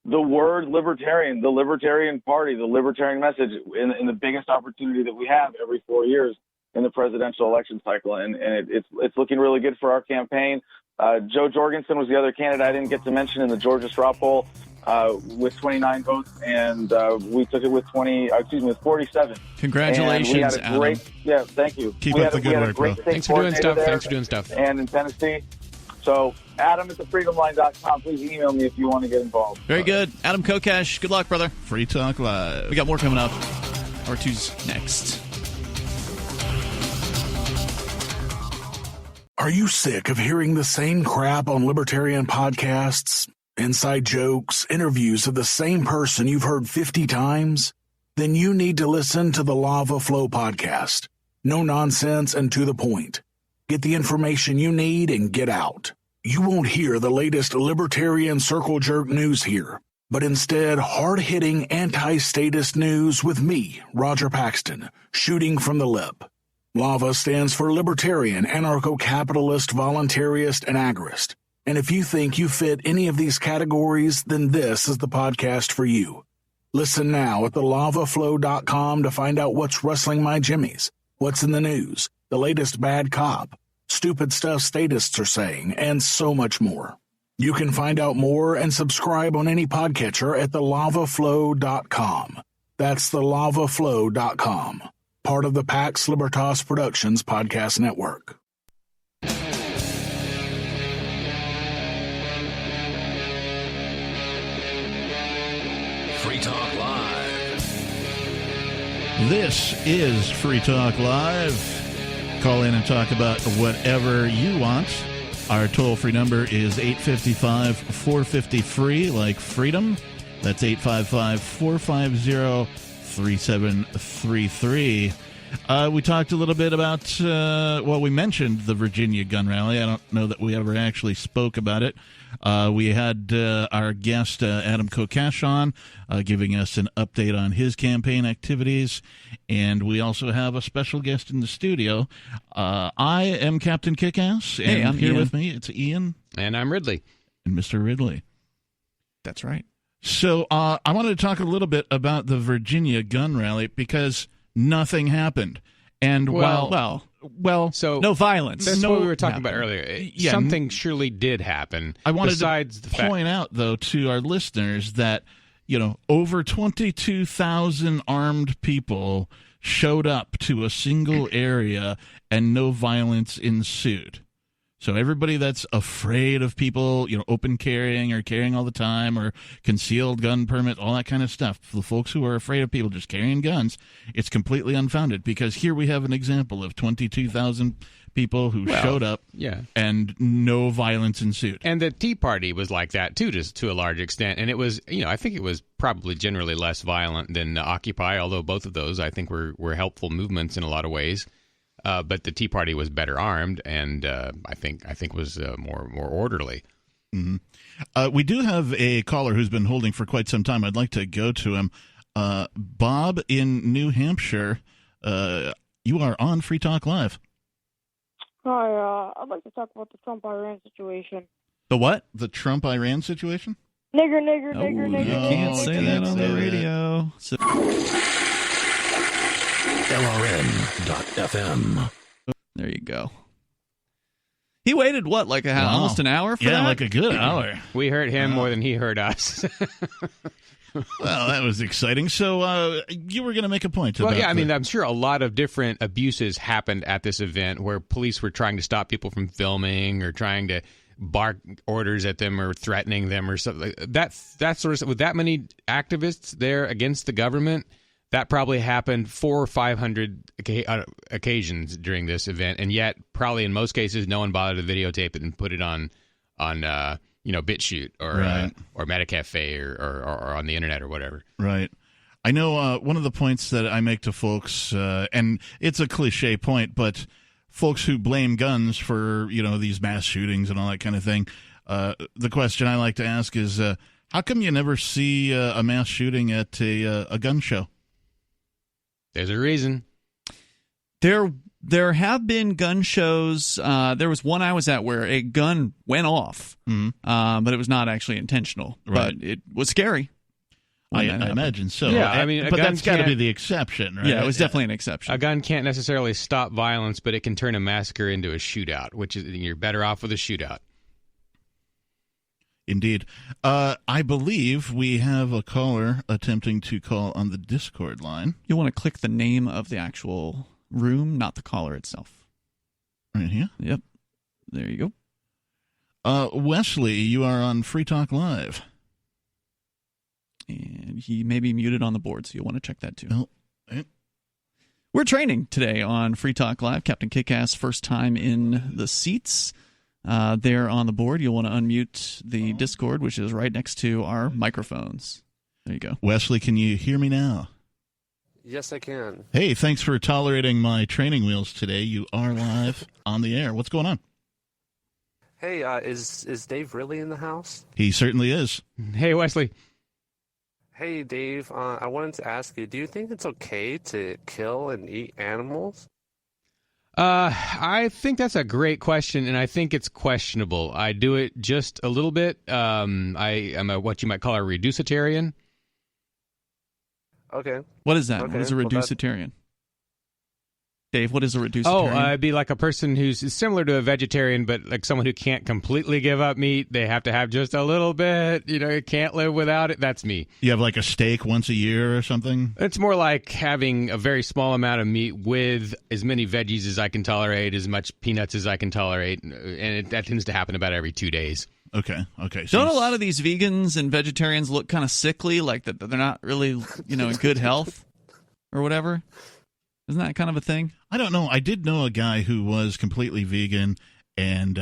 the word libertarian, the Libertarian Party, the libertarian message in the biggest opportunity that we have every 4 years in the presidential election cycle. And it's looking really good for our campaign. Joe Jorgensen was the other candidate I didn't get to mention in the Georgia straw poll with 29 votes, and we took it with 47. Congratulations, and we had a great, thank you. Keep up the good work, bro. Thanks for doing stuff. And in Tennessee. So Adam at thefreedomline.com. Please email me if you want to get involved. Very good. Adam Kokesh, good luck, brother. Free Talk Live. We got more coming up. Hour 2's next. Are you sick of hearing the same crap on libertarian podcasts? Inside jokes, interviews of the same person you've heard 50 times? Then you need to listen to the Lava Flow podcast. No nonsense and to the point. Get the information you need and get out. You won't hear the latest libertarian circle jerk news here, but instead hard-hitting anti-statist news with me, Roger Paxton, shooting from the lip. LAVA stands for Libertarian, Anarcho-Capitalist, Voluntarist, and Agrist. And if you think you fit any of these categories, then this is the podcast for you. Listen now at thelavaflow.com to find out what's rustling my jimmies, what's in the news, the latest bad cop, stupid stuff statists are saying, and so much more. You can find out more and subscribe on any podcatcher at thelavaflow.com. That's thelavaflow.com, part of the Pax Libertas Productions podcast network. Free Talk Live. This is Free Talk Live. Call in and talk about whatever you want. Our toll-free number is 855-450-FREE, like freedom. That's 855-450-3733. We talked a little bit about, we mentioned the Virginia gun rally. I don't know that we ever actually spoke about it. We had our guest, Adam Kokesh, on, giving us an update on his campaign activities. And we also have a special guest in the studio. I am Captain Kickass, and hey, I'm here Ian. with me, it's Ian. And I'm Ridley. And Mr. Ridley. That's right. So I wanted to talk a little bit about the Virginia gun rally because nothing happened. And so no violence. That's no what we were talking happened. about earlier. Yeah, Something surely did happen. I wanted besides to the fact- point out, though, to our listeners that, over 22,000 armed people showed up to a single area and no violence ensued. So everybody that's afraid of people, open carrying or carrying all the time or concealed gun permit, all that kind of stuff, the folks who are afraid of people just carrying guns, it's completely unfounded because here we have an example of 22,000 people who showed up and no violence ensued. And the Tea Party was like that, too, to a large extent. And it was, I think it was probably generally less violent than Occupy, although both of those, I think, were helpful movements in a lot of ways. But the Tea Party was better armed, and I think was more orderly. Mm-hmm. We do have a caller who's been holding for quite some time. I'd like to go to him. Bob in New Hampshire, you are on Free Talk Live. Hi, I'd like to talk about the Trump-Iran situation. The what? The Trump-Iran situation? Nigger. You can't say that on the radio. So- LRN.FM. There you go. He waited, almost an hour for that? Yeah, like a good hour. We heard him more than he heard us. Well, that was exciting. So you were going to make a point about I'm sure a lot of different abuses happened at this event where police were trying to stop people from filming or trying to bark orders at them or threatening them or something. That sort of stuff. With that many activists there against the government, that probably happened 400 or 500 occasions during this event, and yet probably in most cases no one bothered to videotape it and put it on BitChute or Metacafe or on the internet or whatever. Right. I know one of the points that I make to folks, and it's a cliche point, but folks who blame guns for these mass shootings and all that kind of thing. The question I like to ask is, how come you never see a mass shooting at a gun show? There's a reason. There have been gun shows. There was one I was at where a gun went off, but it was not actually intentional. Right. But it was scary. I imagine so. Yeah, but that's got to be the exception, right? Yeah, it was definitely an exception. A gun can't necessarily stop violence, but it can turn a massacre into a shootout, which is you're better off with a shootout. Indeed. I believe we have a caller attempting to call on the Discord line. You'll want to click the name of the actual room, not the caller itself. Right here? Yep. There you go. Wesley, you are on Free Talk Live. And he may be muted on the board, so you'll want to check that too. Oh. We're training today on Free Talk Live. Captain Kickass, first time in the seats. There on the board, you'll want to unmute the Discord, which is right next to our microphones. There you go. Wesley, can you hear me now? Yes, I can. Hey, thanks for tolerating my training wheels today. You are live on the air. What's going on? Hey, is Dave really in the house? He certainly is. Hey, Wesley. Hey, Dave, I wanted to ask you, do you think it's okay to kill and eat animals? I think that's a great question, and I think it's questionable. I do it just a little bit. I am what you might call a reducitarian. Okay. What is that? Okay. What is a Well, reducitarian? Dave, what is a reducitarian? Oh, it'd be like a person who's similar to a vegetarian, but like someone who can't completely give up meat. They have to have just a little bit. You can't live without it. That's me. You have like a steak once a year or something? It's more like having a very small amount of meat with as many veggies as I can tolerate, as much peanuts as I can tolerate, and that tends to happen about every 2 days. Okay. So Don't a lot of these vegans and vegetarians look kind of sickly, like that they're not really, in good health or whatever? Isn't that kind of a thing? I don't know. I did know a guy who was completely vegan, and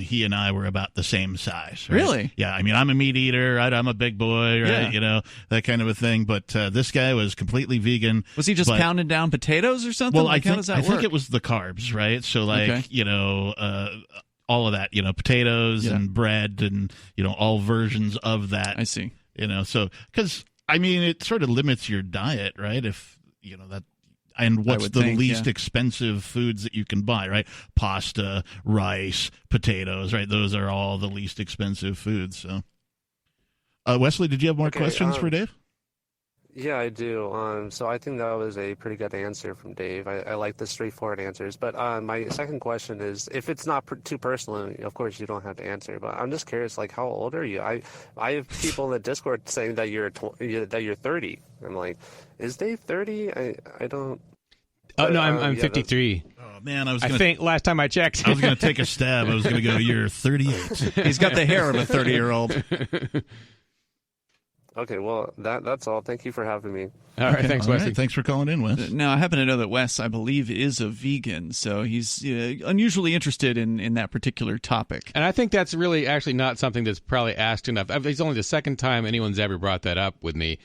he and I were about the same size. Right? Really? Yeah. I'm a meat eater. Right? I'm a big boy. Right? Yeah. That kind of a thing. But this guy was completely vegan. Was he just pounding down potatoes or something? Well, how does that work? I think it was the carbs, right? So, all of that, potatoes and bread and, all versions of that. I see. So, because, it sort of limits your diet, right? If, that. And what's the least expensive foods that you can buy, right? Pasta, rice, potatoes, right? Those are all the least expensive foods. So, Wesley, did you have more questions for Dave? Yeah, I do. So I think that was a pretty good answer from Dave. I like the straightforward answers. But my second question is, if it's not too personal, of course you don't have to answer. But I'm just curious, how old are you? I have people in the Discord saying that you're 30. I'm like, is Dave 30? I don't. Oh no, I'm 53. Oh man, I think last time I checked, I was going to take a stab. I was going to go, you're 38. He's got the hair of a 30-year-old. Okay, well, that's all. Thank you for having me. All right, thanks, Wesley. Right, thanks for calling in, Wes. Now, I happen to know that Wes, I believe, is a vegan, so he's unusually interested in that particular topic. And I think that's really actually not something that's probably asked enough. It's only the second time anyone's ever brought that up with me.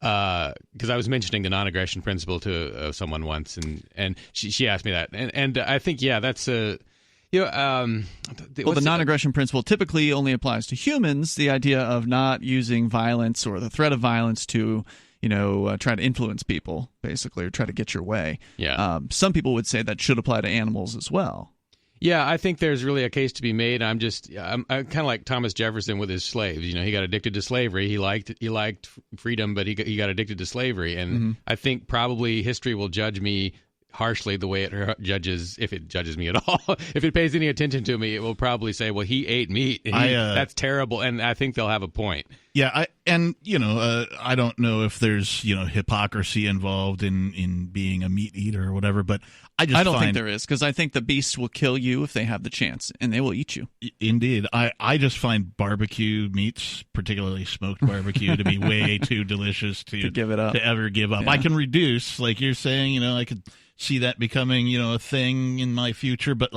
Because I was mentioning the non-aggression principle to someone once, and she asked me that, and I think that's a the non-aggression principle typically only applies to humans. The idea of not using violence or the threat of violence to try to influence people, basically, or try to get your way. Yeah. Some people would say that should apply to animals as well. Yeah, I think there's really a case to be made. I'm kind of like Thomas Jefferson with his slaves. He got addicted to slavery. He liked freedom, but he got addicted to slavery. And I think probably history will judge me harshly the way it judges, if it judges me at all. If it pays any attention to me, it will probably say, well, he ate meat. That's terrible. And I think they'll have a point. Yeah, I don't know if there's hypocrisy involved in being a meat eater or whatever, but I don't think there is, because I think the beasts will kill you if they have the chance, and they will eat you. Indeed, I just find barbecue meats, particularly smoked barbecue, to be way too delicious to give it up, to ever give up. Yeah. I can reduce, like you're saying, I could see that becoming a thing in my future, but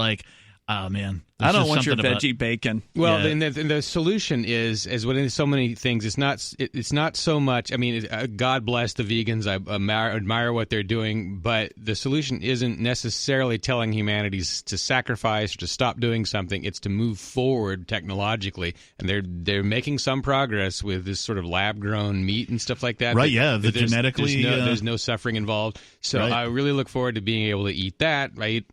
oh man, I don't want your veggie bacon. Well, and the solution is what in so many things. It's not so much. God bless the vegans. I admire what they're doing, but the solution isn't necessarily telling humanity to sacrifice or to stop doing something. It's to move forward technologically, and they're making some progress with this sort of lab-grown meat and stuff like that. Right? Yeah, genetically, there's no suffering involved. So I really look forward to being able to eat that. Right?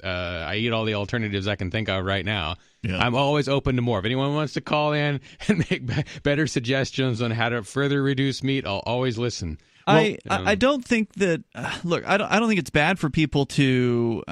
I eat all the alternatives I can think of right now. Yeah. I'm always open to more. If anyone wants to call in and make better suggestions on how to further reduce meat, I'll always listen. I don't think that. Look, I don't think it's bad for people to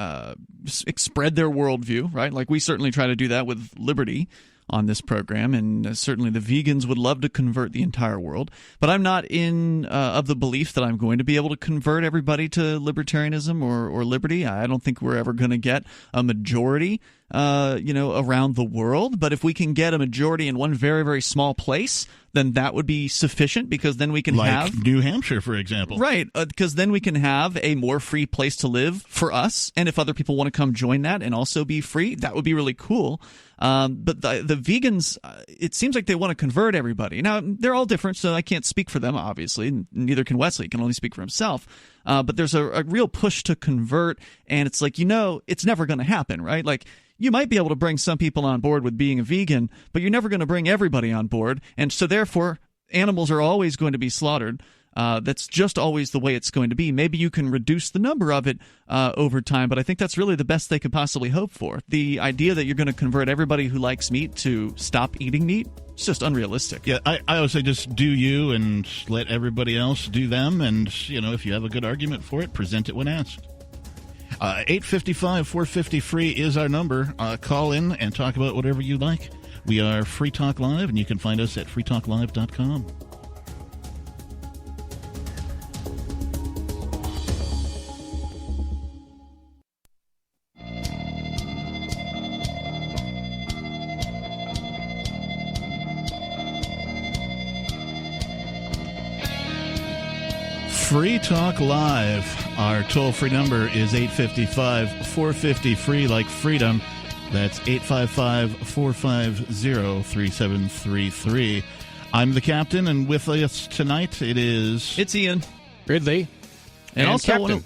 spread their worldview, right? Like we certainly try to do that with Liberty on this program, and certainly the vegans would love to convert the entire world. But I'm not of the belief that I'm going to be able to convert everybody to libertarianism or liberty. I don't think we're ever going to get a majority around the world. But if we can get a majority in one very, very small place, then that would be sufficient, because then we can have New Hampshire, for example. Right, because then we can have a more free place to live for us. And if other people want to come join that and also be free, that would be really cool. But the vegans, it seems like they want to convert everybody. Now, they're all different, so I can't speak for them, obviously. Neither can Wesley. He can only speak for himself. But there's a real push to convert, and it's like, it's never going to happen, right? Like, you might be able to bring some people on board with being a vegan, but you're never going to bring everybody on board. And so therefore, animals are always going to be slaughtered. That's just always the way it's going to be. Maybe you can reduce the number of it over time, but I think that's really the best they could possibly hope for. The idea that you're going to convert everybody who likes meat to stop eating meat, it's just unrealistic. Yeah, I always say just do you and let everybody else do them. And, if you have a good argument for it, present it when asked. 855-450-FREE is our number. Call in and talk about whatever you like. We are Free Talk Live, and you can find us at freetalklive.com. Free Talk Live. Our toll-free number is 855-450-FREE, like freedom. That's 855-450-3733. I'm the captain, and with us tonight it's Ian, Ridley, and also I want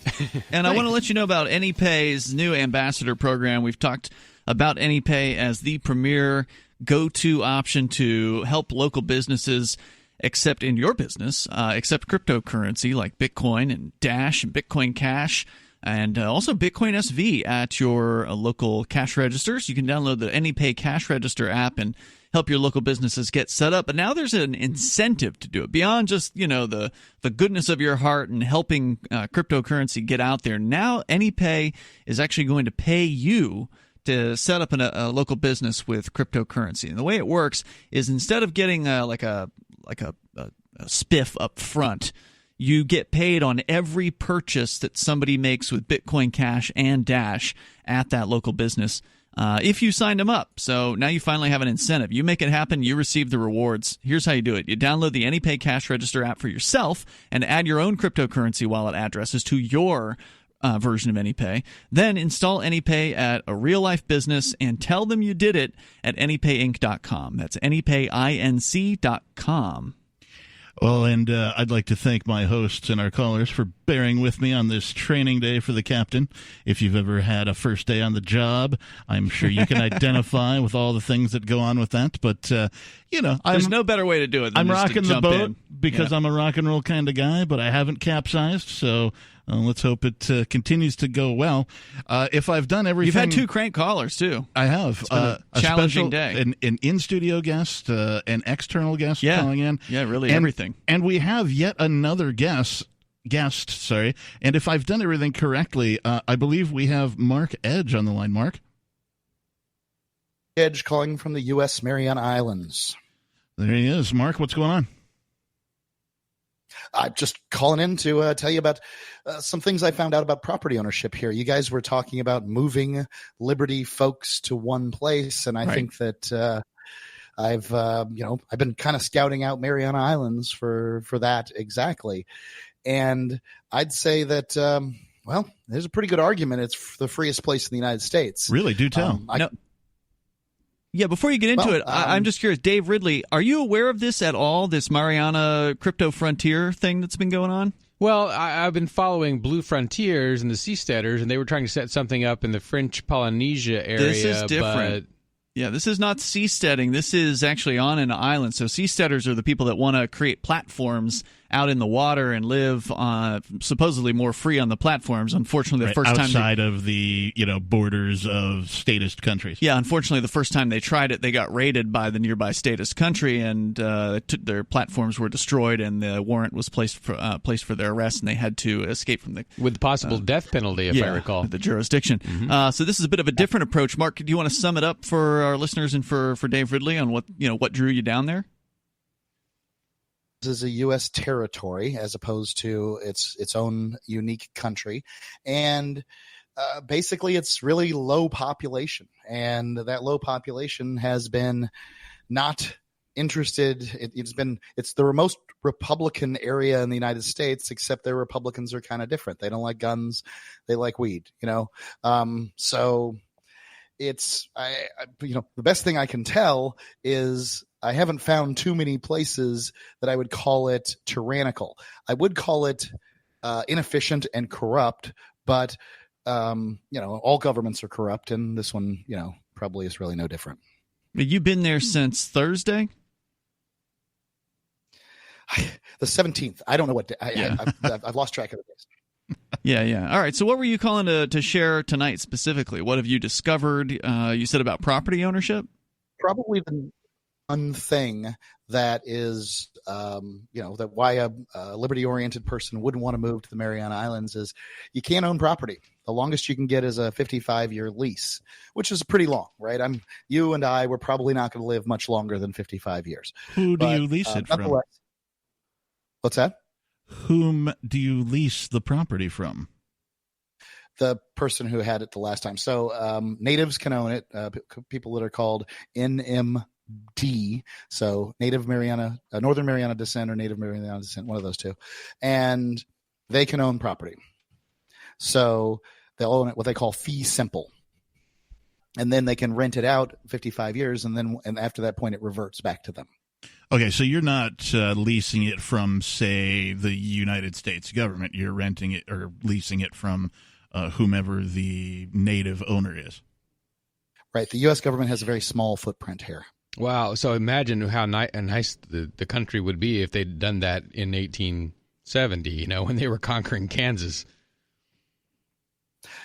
to let you know about AnyPay's new ambassador program. We've talked about AnyPay as the premier go-to option to help local businesses accept cryptocurrency like Bitcoin and Dash and Bitcoin Cash, and also Bitcoin SV at your local cash registers. You can download the AnyPay Cash Register app and help your local businesses get set up. But now there's an incentive to do it beyond just the goodness of your heart and helping cryptocurrency get out there. Now AnyPay is actually going to pay you to set up a local business with cryptocurrency. And the way it works is, instead of getting a spiff up front, you get paid on every purchase that somebody makes with Bitcoin Cash and Dash at that local business if you signed them up. So now you finally have an incentive. You make it happen, you receive the rewards. Here's how you do it. You download the AnyPay Cash Register app for yourself and add your own cryptocurrency wallet addresses to your version of AnyPay. Then install AnyPay at a real-life business and tell them you did it at anypayinc.com. That's anypayinc.com. Well, and I'd like to thank my hosts and our callers for bearing with me on this training day for the captain. If you've ever had a first day on the job, I'm sure you can identify with all the things that go on with that. But, there's no better way to do it than I'm rocking the boat because Yeah. I'm a rock and roll kind of guy, but I haven't capsized, so let's hope it continues to go well. If I've done everything... You've had 2 crank callers, too. I have. It's been a challenging day. An in-studio guest, an external guest calling in. Yeah, really everything. And we have yet another guest, and if I've done everything correctly, I believe we have Mark Edge on the line. Mark? Edge calling from the U.S. Mariana Islands. There he is. Mark, what's going on? I'm just calling in to tell you about some things I found out about property ownership here. You guys were talking about moving Liberty folks to one place, and I think that I've been kind of scouting out Mariana Islands for that exactly. And I'd say that, there's a pretty good argument. It's the freest place in the United States. Really? Do tell. Yeah, before you get into it, I'm just curious. Dave Ridley, are you aware of this at all, this Mariana Crypto Frontier thing that's been going on? Well, I've been following Blue Frontiers and the Seasteaders, and they were trying to set something up in the French Polynesia area. This is different. Yeah, this is not seasteading. This is actually on an island. So seasteaders are the people that want to create platforms out in the water and live supposedly more free on the platforms. Unfortunately, the first time outside of the borders of statist countries. Yeah, unfortunately, the first time they tried it, they got raided by the nearby statist country, and their platforms were destroyed, and the warrant was placed for their arrest, and they had to escape from the with possible death penalty, if I recall, the jurisdiction. Mm-hmm. So this is a bit of a different approach. Mark, do you want to sum it up for our listeners and for Dave Ridley on what drew you down there? This is a U.S. territory as opposed to its own unique country. And basically it's really low population, and that low population has been not interested. It's the most Republican area in the United States, except their Republicans are kind of different. They don't like guns, they like weed, so it's the best thing I can tell is I haven't found too many places that I would call it tyrannical. I would call it inefficient and corrupt, but all governments are corrupt, and this one, probably is really no different. You've been there since Thursday? The 17th. I don't know what day. I've lost track of the days. Yeah. All right. So what were you calling to share tonight specifically? What have you discovered? You said about property ownership? Probably the one thing that is, that why a liberty-oriented person wouldn't want to move to the Mariana Islands is you can't own property. The longest you can get is a 55-year lease, which is pretty long, right? You and I, we're probably not going to live much longer than 55 years. Who do you lease it from? What's that? Whom do you lease the property from? The person who had it the last time. So natives can own it. People that are called NMD, so Native Mariana, Northern Mariana descent or Native Mariana descent, one of those two, and they can own property. So they'll own it what they call fee simple, and then they can rent it out 55 years, and after that point, it reverts back to them. Okay, so you're not leasing it from, say, the United States government. You're renting it or leasing it from whomever the native owner is. Right. The U.S. government has a very small footprint here. Wow. So imagine how nice the country would be if they'd done that in 1870, when they were conquering Kansas.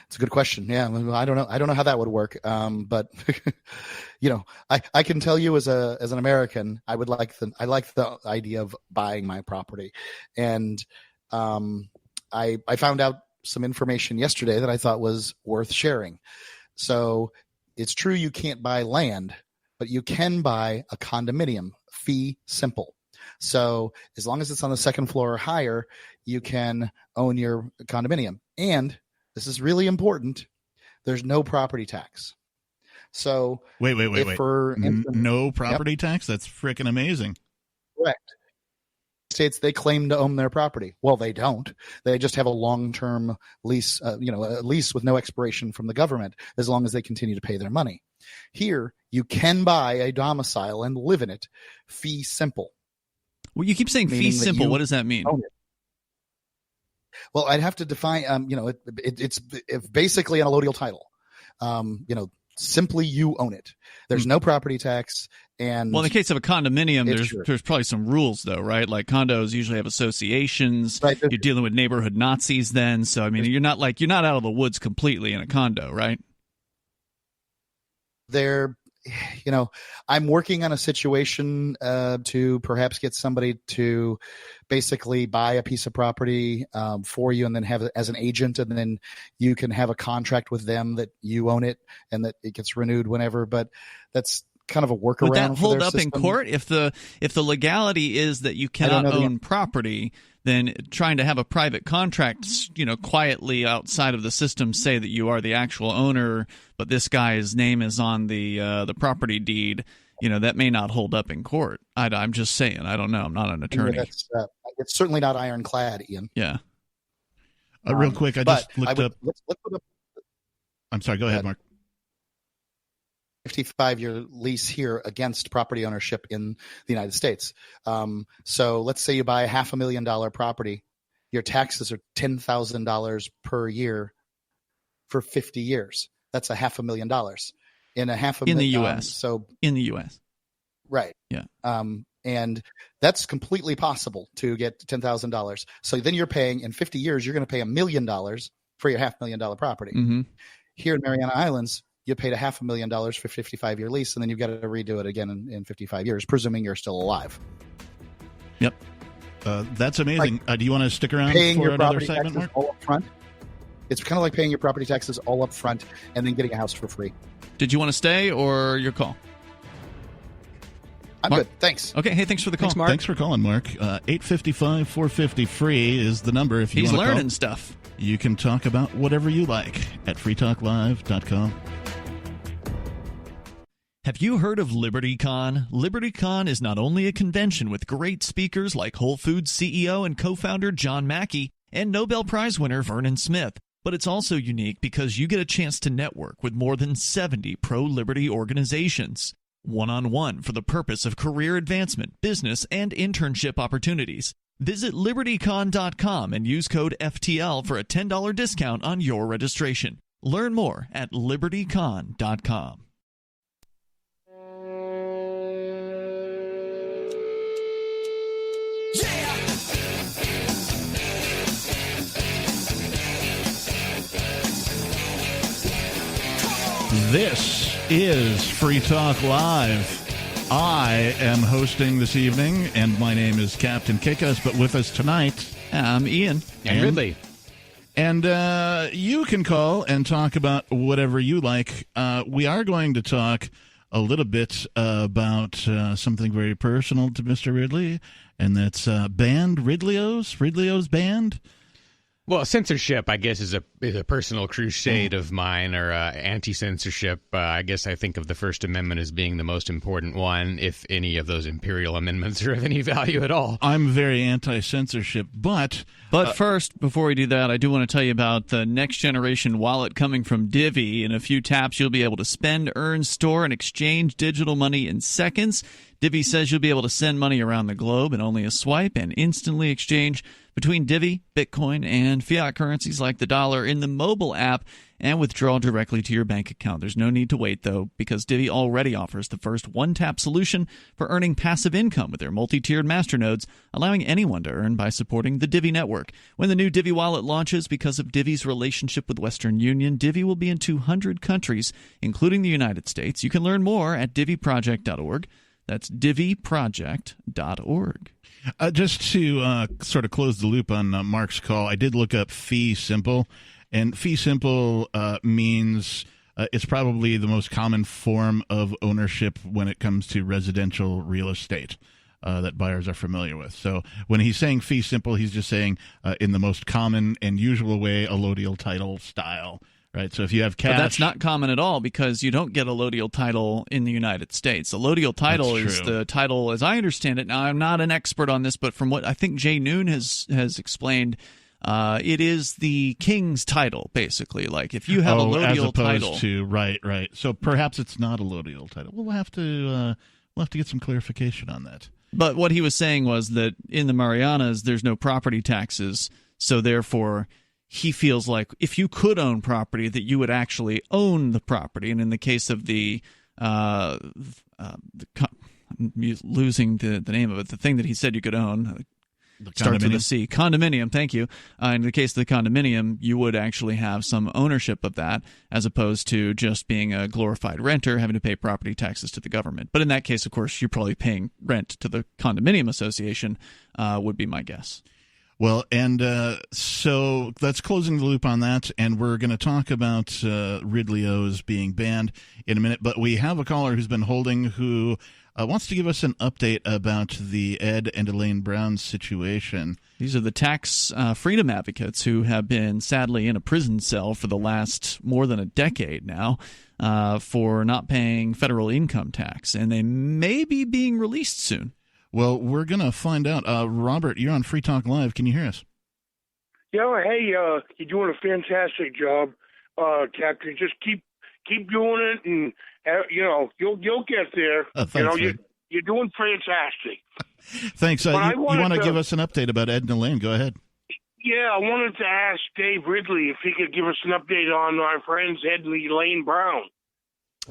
It's a good question. Yeah, I don't know how that would work. But I can tell you as an American, I like the idea of buying my property, and I found out some information yesterday that I thought was worth sharing. So it's true you can't buy land, but you can buy a condominium, fee simple. So as long as it's on the second floor or higher, you can own your condominium. And this is really important, there's no property tax. So wait. No property tax? That's freaking amazing. Correct. States, they claim to own their property. Well, they don't. They just have a long-term lease, a lease with no expiration from the government as long as they continue to pay their money. Here, you can buy a domicile and live in it, fee simple. Well, you keep saying fee simple. What does that mean? Well, I'd have to define, it's basically an allodial title. Simply you own it. There's no property tax. And well, in the case of a condominium, there's probably some rules, though, right? Like condos usually have associations. Right. You're dealing with neighborhood Nazis then. So, I mean, you're not out of the woods completely in a condo, right? I'm working on a situation to perhaps get somebody to basically buy a piece of property for you and then have it as an agent, and then you can have a contract with them that you own it and that it gets renewed whenever. But that's kind of a workaround. Would that hold up system. In court if the legality is that you cannot own property? Then trying to have a private contract, quietly outside of the system, say that you are the actual owner, but this guy's name is on the property deed. That may not hold up in court. I'm just saying. I don't know. I'm not an attorney. It's certainly not ironclad, Ian. Yeah. Real quick, I just looked up. Let's put up. I'm sorry. Go ahead, Mark. 55-year lease here against property ownership in the United States. So let's say you buy a $500,000 property. Your taxes are $10,000 per year for 50 years. That's $500,000 in the U.S. So in the U.S. Right. Yeah. And that's completely possible to get $10,000. So then you're paying in 50 years, you're going to pay $1 million for your $500,000 property. Mm-hmm. Here in Mariana Islands, you paid $500,000 for a 55-year lease, and then you've got to redo it again in 55 years, presuming you're still alive. Yep. That's amazing. Do you want to stick around paying for your another property segment, Mark? all up front. It's kind of like paying your property taxes all up front and then getting a house for free. Did you want to stay or your call? I'm good. Thanks. Okay. Hey, thanks for the call, Mark. Thanks for calling, Mark. 855-450-FREE is the number if you want to call. He's learning stuff. You can talk about whatever you like at freetalklive.com. Have you heard of LibertyCon? LibertyCon is not only a convention with great speakers like Whole Foods CEO and co-founder John Mackey and Nobel Prize winner Vernon Smith, but it's also unique because you get a chance to network with more than 70 pro-liberty organizations, one-on-one for the purpose of career advancement, business, and internship opportunities. Visit LibertyCon.com and use code FTL for a $10 discount on your registration. Learn more at LibertyCon.com. This is Free Talk Live. I am hosting this evening, and my name is Captain Kickass, but with us tonight, I'm Ian. And Ridley. And you can call and talk about whatever you like. We are going to talk a little bit about something very personal to Mr. Ridley, and that's band Ridley's band. Well, censorship, I guess, is a personal crusade of mine, or anti-censorship. I guess I think of the First Amendment as being the most important one, if any of those imperial amendments are of any value at all. I'm very anti-censorship, but First, before we do that, I do want to tell you about the next generation wallet coming from Divvy. In a few taps, you'll be able to spend, earn, store, and exchange digital money in seconds. Divvy says you'll be able to send money around the globe in only a swipe and instantly exchange between Divvy, Bitcoin, and fiat currencies like the dollar in the mobile app and withdraw directly to your bank account. There's no need to wait, though, because Divvy already offers the first one-tap solution for earning passive income with their multi-tiered masternodes, allowing anyone to earn by supporting the Divvy network. When the new Divvy wallet launches, because of Divvy's relationship with Western Union, Divvy will be in 200 countries, including the United States. You can learn more at divvyproject.org. That's divvyproject.org. Just to sort of close the loop on Mark's call, I did look up fee simple, and fee simple means it's probably the most common form of ownership when it comes to residential real estate that buyers are familiar with. So when he's saying fee simple, he's just saying in the most common and usual way, allodial title style. Right, so if you have cash... But that's not common at all, because you don't get allodial title in the United States. Allodial title is the title, as I understand it. Now, I'm not an expert on this, but from what I think Jay Noon has explained, it is the king's title, basically. Like, if you have allodial title... Right. So perhaps it's not allodial title. We'll have to get some clarification on that. But what he was saying was that in the Marianas, there's no property taxes, so therefore... he feels like if you could own property, that you would actually own the property. And in the case of I'm losing the name of it, the thing that he said you could own, starts with a C. Condominium, thank you. In the case of the condominium, you would actually have some ownership of that, as opposed to just being a glorified renter, having to pay property taxes to the government. But in that case, of course, you're probably paying rent to the condominium association, would be my guess. Well, and so that's closing the loop on that, and we're going to talk about Ridley O's being banned in a minute. But we have a caller who's been holding who wants to give us an update about the Ed and Elaine Brown situation. These are the tax freedom advocates who have been sadly in a prison cell for the last more than a decade now for not paying federal income tax, and they may be being released soon. Well, we're going to find out. Robert, you're on Free Talk Live. Can you hear us? Yeah, hey, you're doing a fantastic job, Captain. Just keep doing it, and you'll get there. Thanks, you're doing fantastic. Thanks. You want to give us an update about Ed and Elaine? Go ahead. Yeah, I wanted to ask Dave Ridley if he could give us an update on our friends Ed and Elaine Brown.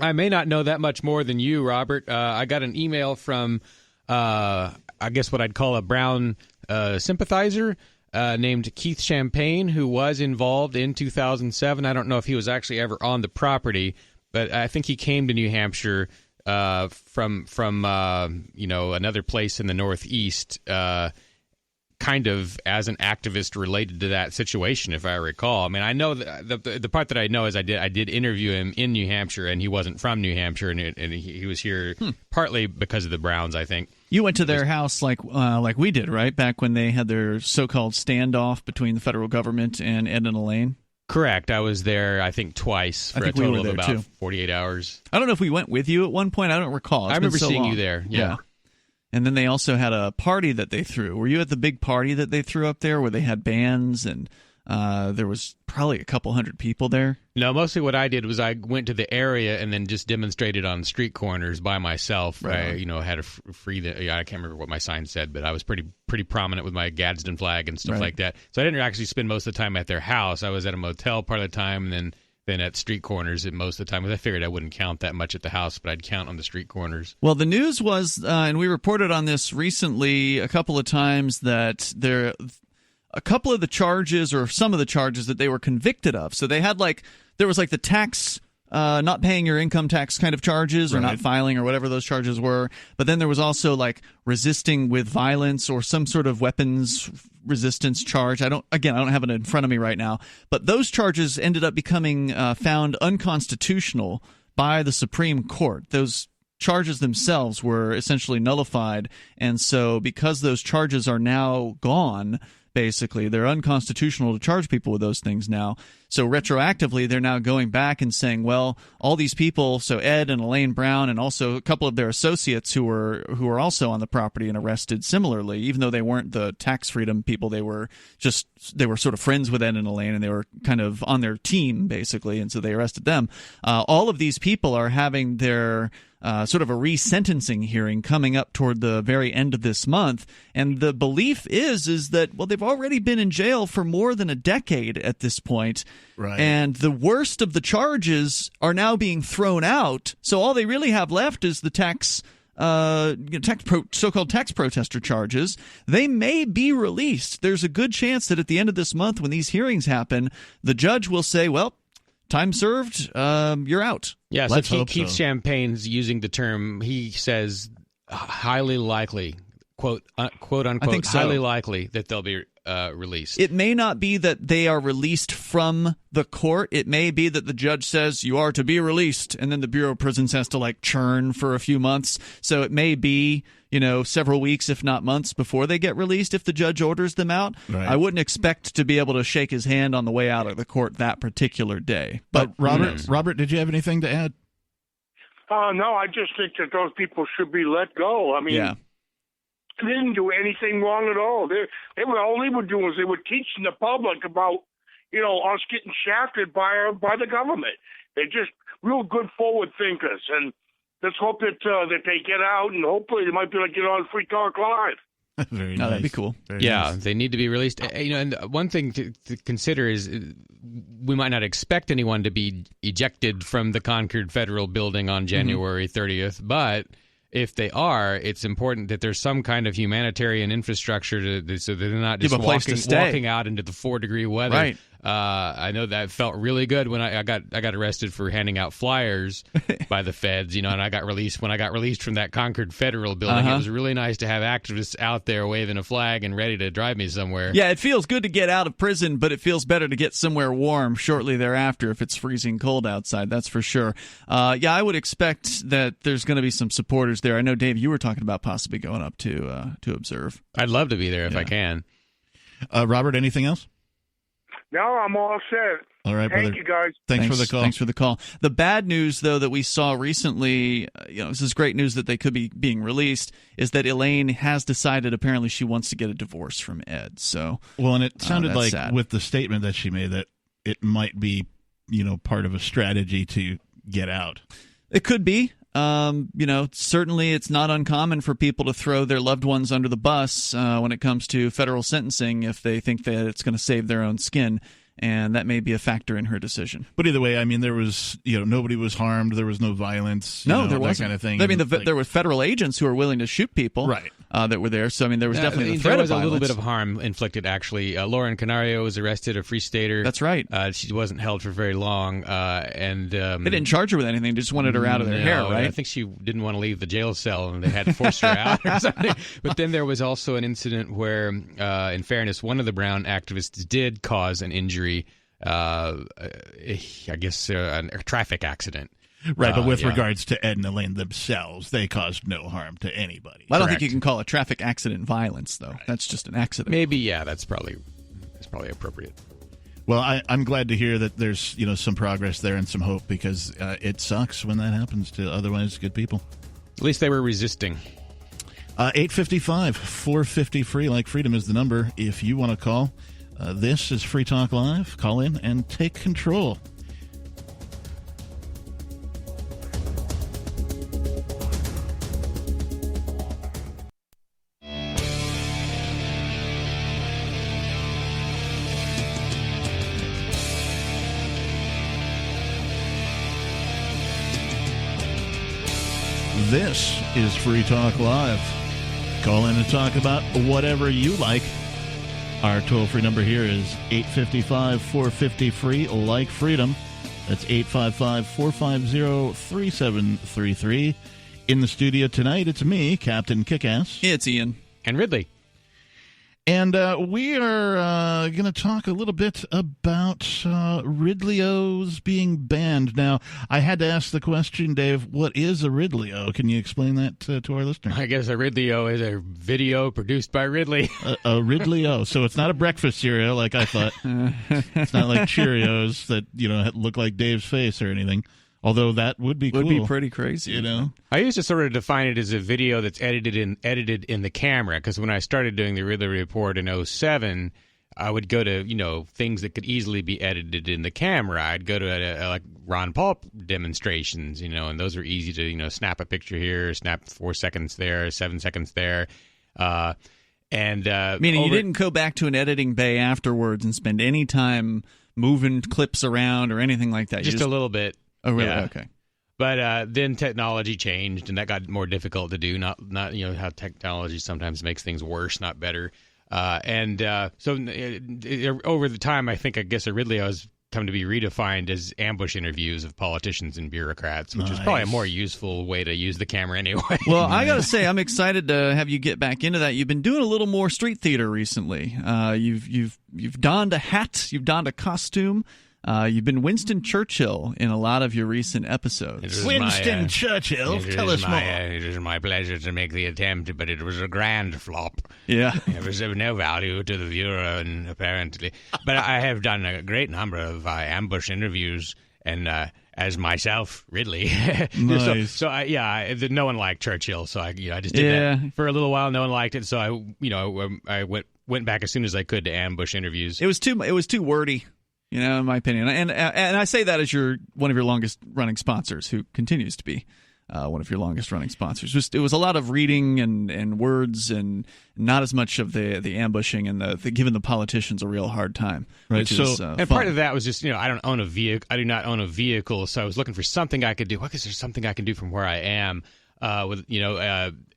I may not know that much more than you, Robert. I got an email from... I guess what I'd call a Brown sympathizer named Keith Champagne, who was involved in 2007. I don't know if he was actually ever on the property, but I think he came to New Hampshire from another place in the Northeast, kind kind of as an activist related to that situation, if I recall. I mean, I know the part that I know is I did interview him in New Hampshire, and he wasn't from New Hampshire, and he was here partly because of the Browns, I think. You went to their house like we did, right? Back when they had their so-called standoff between the federal government and Ed and Elaine? Correct. I was there, I think, twice for a total of about 48 hours. I don't know if we went with you at one point. I don't recall. I remember seeing you there. Yeah. And then they also had a party that they threw. Were you at the big party that they threw up there where they had bands and there was probably a couple hundred people there? No, mostly what I did was I went to the area and then just demonstrated on street corners by myself. Right. I, had a free. I can't remember what my sign said, but I was pretty prominent with my Gadsden flag and stuff like that. So I didn't actually spend most of the time at their house. I was at a motel part of the time, and then at street corners most of the time. Because I figured I wouldn't count that much at the house, but I'd count on the street corners. Well, the news was, and we reported on this recently a couple of times, that a couple of the charges, or some of the charges that they were convicted of. So they had there was the tax, not paying your income tax kind of charges, or not filing, or whatever those charges were. But then there was also resisting with violence or some sort of weapons resistance charge. I don't have it in front of me right now. But those charges ended up becoming found unconstitutional by the Supreme Court. Those charges themselves were essentially nullified. And so because those charges are now gone, basically, they're unconstitutional to charge people with those things now. So retroactively, they're now going back and saying, well, all these people, so Ed and Elaine Brown and also a couple of their associates who were also on the property and arrested similarly, even though they weren't the tax freedom people, they were sort of friends with Ed and Elaine, and they were kind of on their team, basically, and so they arrested them. All of these people are having their sort of a resentencing hearing coming up toward the very end of this month, and the belief is that, well, they've already been in jail for more than a decade at this point, and the worst of the charges are now being thrown out, so all they really have left is the so-called tax protester charges. They may be released. There's a good chance that at the end of this month, when these hearings happen, the judge will say, well, time served, you're out. Yeah, so Keith Champagne's using the term, he says, highly likely, quote unquote, I think so. Highly likely that they'll be released. It may not be that they are released from the court. It may be that the judge says you are to be released, and then the Bureau of Prisons has to churn for a few months. So it may be several weeks, if not months, before they get released if the judge orders them out. Right. I wouldn't expect to be able to shake his hand on the way out of the court that particular day. But Robert, did you have anything to add? No, I just think that those people should be let go. I mean, they didn't do anything wrong at all. All they were doing was they were teaching the public about, us getting shafted by the government. They're just real good forward thinkers, and let's hope that they get out, and hopefully they might be able to get on Free Talk Live. Very nice. That'd be cool. Very nice. They need to be released. And one thing to consider is we might not expect anyone to be ejected from the Concord Federal Building on January 30th, but if they are, it's important that there's some kind of humanitarian infrastructure so that they're not just walking out into the 4-degree weather. Right. I know that felt really good when I got arrested for handing out flyers by the feds, and I got released when I got released from that Concord Federal Building. It was really nice to have activists out there waving a flag and ready to drive me somewhere. Yeah, it feels good to get out of prison, but it feels better to get somewhere warm shortly thereafter if it's freezing cold outside, that's for sure. I would expect that there's going to be some supporters there. I know, Dave, you were talking about possibly going up to observe. I'd love to be there if I can. Robert, anything else? No, I'm all set. All right, brother. Thank you, guys. Thanks for the call. Thanks for the call. The bad news, though, that we saw recently, this is great news that they could be being released, is that Elaine has decided apparently she wants to get a divorce from Ed. So, well, and it sounded like sad. With the statement that she made that it might be, part of a strategy to get out. It could be. Certainly it's not uncommon for people to throw their loved ones under the bus when it comes to federal sentencing if they think that it's going to save their own skin, and that may be a factor in her decision. But either way, I mean, there was, nobody was harmed. There was no violence. No, there wasn't. That kind of thing. I mean, there were federal agents who are willing to shoot people. Right. that were there. So, I mean, there was definitely the threat of violence. There was a little bit of harm inflicted, actually. Lauren Canario was arrested, a Free Stater. That's right. She wasn't held for very long. And they didn't charge her with anything. They just wanted her out of their hair, right? I think she didn't want to leave the jail cell, and they had to force her out or something. But then there was also an incident where, in fairness, one of the Brown activists did cause an injury, I guess a traffic accident. Right, but with regards to Ed and Elaine themselves, they caused no harm to anybody. I don't think you can call it traffic accident violence, though. Right. That's just an accident. Maybe, yeah, that's probably appropriate. Well, I'm glad to hear that there's some progress there and some hope, because it sucks when that happens to otherwise good people. At least they were resisting. 855-450-FREE, like freedom is the number if you want to call. This is Free Talk Live. Call in and take control. This is Free Talk Live. Call in and talk about whatever you like. Our toll-free number here is 855-450-FREE, like freedom. That's 855-450-3733. In the studio tonight, it's me, Captain Kickass. It's Ian. And Ridley. And we are going to talk a little bit about Ridley-O's being banned. Now, I had to ask the question, Dave, what is a Ridley-O? Can you explain that to our listeners? I guess a Ridley-O is a video produced by Ridley. A Ridley-O. So it's not a breakfast cereal like I thought. It's not like Cheerios that, look like Dave's face or anything. Although that would be cool. Would be pretty crazy, I used to sort of define it as a video that's edited in the camera, because when I started doing the Ridley Report in 2007, I would go to things that could easily be edited in the camera. I'd go to like Ron Paul demonstrations, and those are easy to snap a picture here, snap 4 seconds there, 7 seconds there. Meaning you didn't go back to an editing bay afterwards and spend any time moving clips around or anything like that. Just a little bit. Oh, really? Yeah. Okay. But then technology changed, and that got more difficult to do. Not how technology sometimes makes things worse, not better. So over the time, I guess a Ridley-O has come to be redefined as ambush interviews of politicians and bureaucrats, which is probably a more useful way to use the camera anyway. Well, I got to say, I'm excited to have you get back into that. You've been doing a little more street theater recently. You've donned a hat, you've donned a costume. You've been Winston Churchill in a lot of your recent episodes. Winston Churchill, tell us more. It is my pleasure to make the attempt, but it was a grand flop. Yeah. It was of no value to the viewer, and apparently. But I have done a great number of ambush interviews, and as myself, Ridley. Nice. No one liked Churchill, so I just did that for a little while. No one liked it, so I went back as soon as I could to ambush interviews. It was too wordy. In my opinion, and I say that as one of your longest running sponsors, who continues to be one of your longest running sponsors. It was a lot of reading and words, and not as much of the ambushing and the giving the politicians a real hard time. Right. And part of that was just I don't own a vehicle. I do not own a vehicle, so I was looking for something I could do. What is there something I can do from where I am?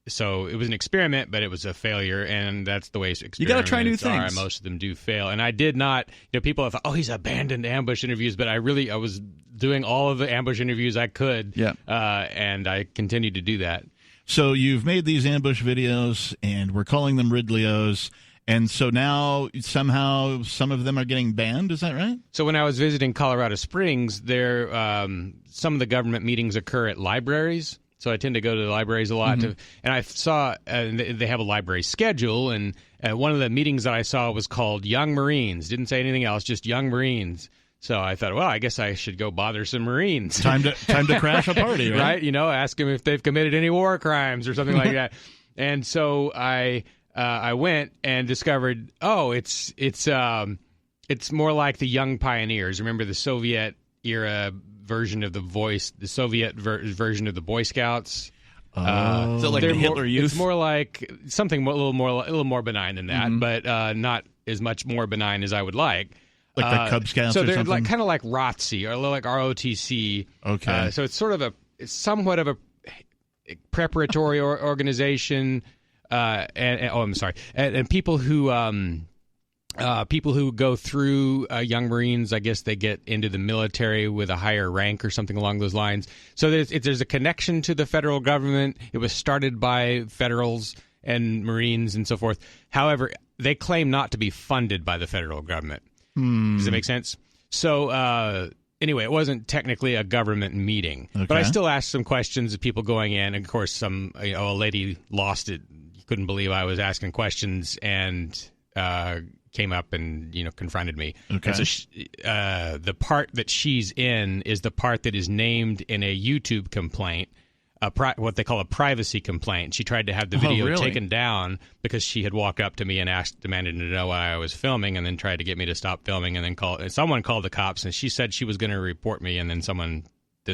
So it was an experiment, but it was a failure, and that's the way experiments you got to try new things. Most of them do fail, and I did not. People have thought, "Oh, he's abandoned ambush interviews," but I was doing all of the ambush interviews I could, and I continued to do that. So you've made these ambush videos, and we're calling them Ridley-O's. And so now somehow some of them are getting banned. Is that right? So when I was visiting Colorado Springs, there some of the government meetings occur at libraries. So I tend to go to the libraries a lot, and I saw they have a library schedule, and one of the meetings that I saw was called Young Marines. Didn't say anything else, just Young Marines. So I thought, well, I guess I should go bother some Marines. Time to crash a party, right? Right? Ask them if they've committed any war crimes or something like that. And so I went and discovered, it's more like the Young Pioneers. Remember the Soviet era version of the Soviet version of the Boy Scouts. So like the Hitler Youth? It's more like something a little more benign than that, but not as much more benign as I would like. Like the Cub Scouts so or they're something? kind of like ROTC, or like ROTC. Okay. So it's somewhat of a preparatory organization. and people who go through Young Marines, I guess they get into the military with a higher rank or something along those lines. So there's a connection to the federal government. It was started by federals and Marines and so forth. However, they claim not to be funded by the federal government. Does that make sense? So anyway, it wasn't technically a government meeting. Okay. But I still asked some questions of people going in. And of course, a lady lost it. Couldn't believe I was asking questions and came up and confronted me. Okay. And so the part that she's in is the part that is named in a YouTube complaint, what they call a privacy complaint. She tried to have the video taken down because she had walked up to me and demanded to know why I was filming, and then tried to get me to stop filming. And then someone called the cops, and she said she was going to report me, and then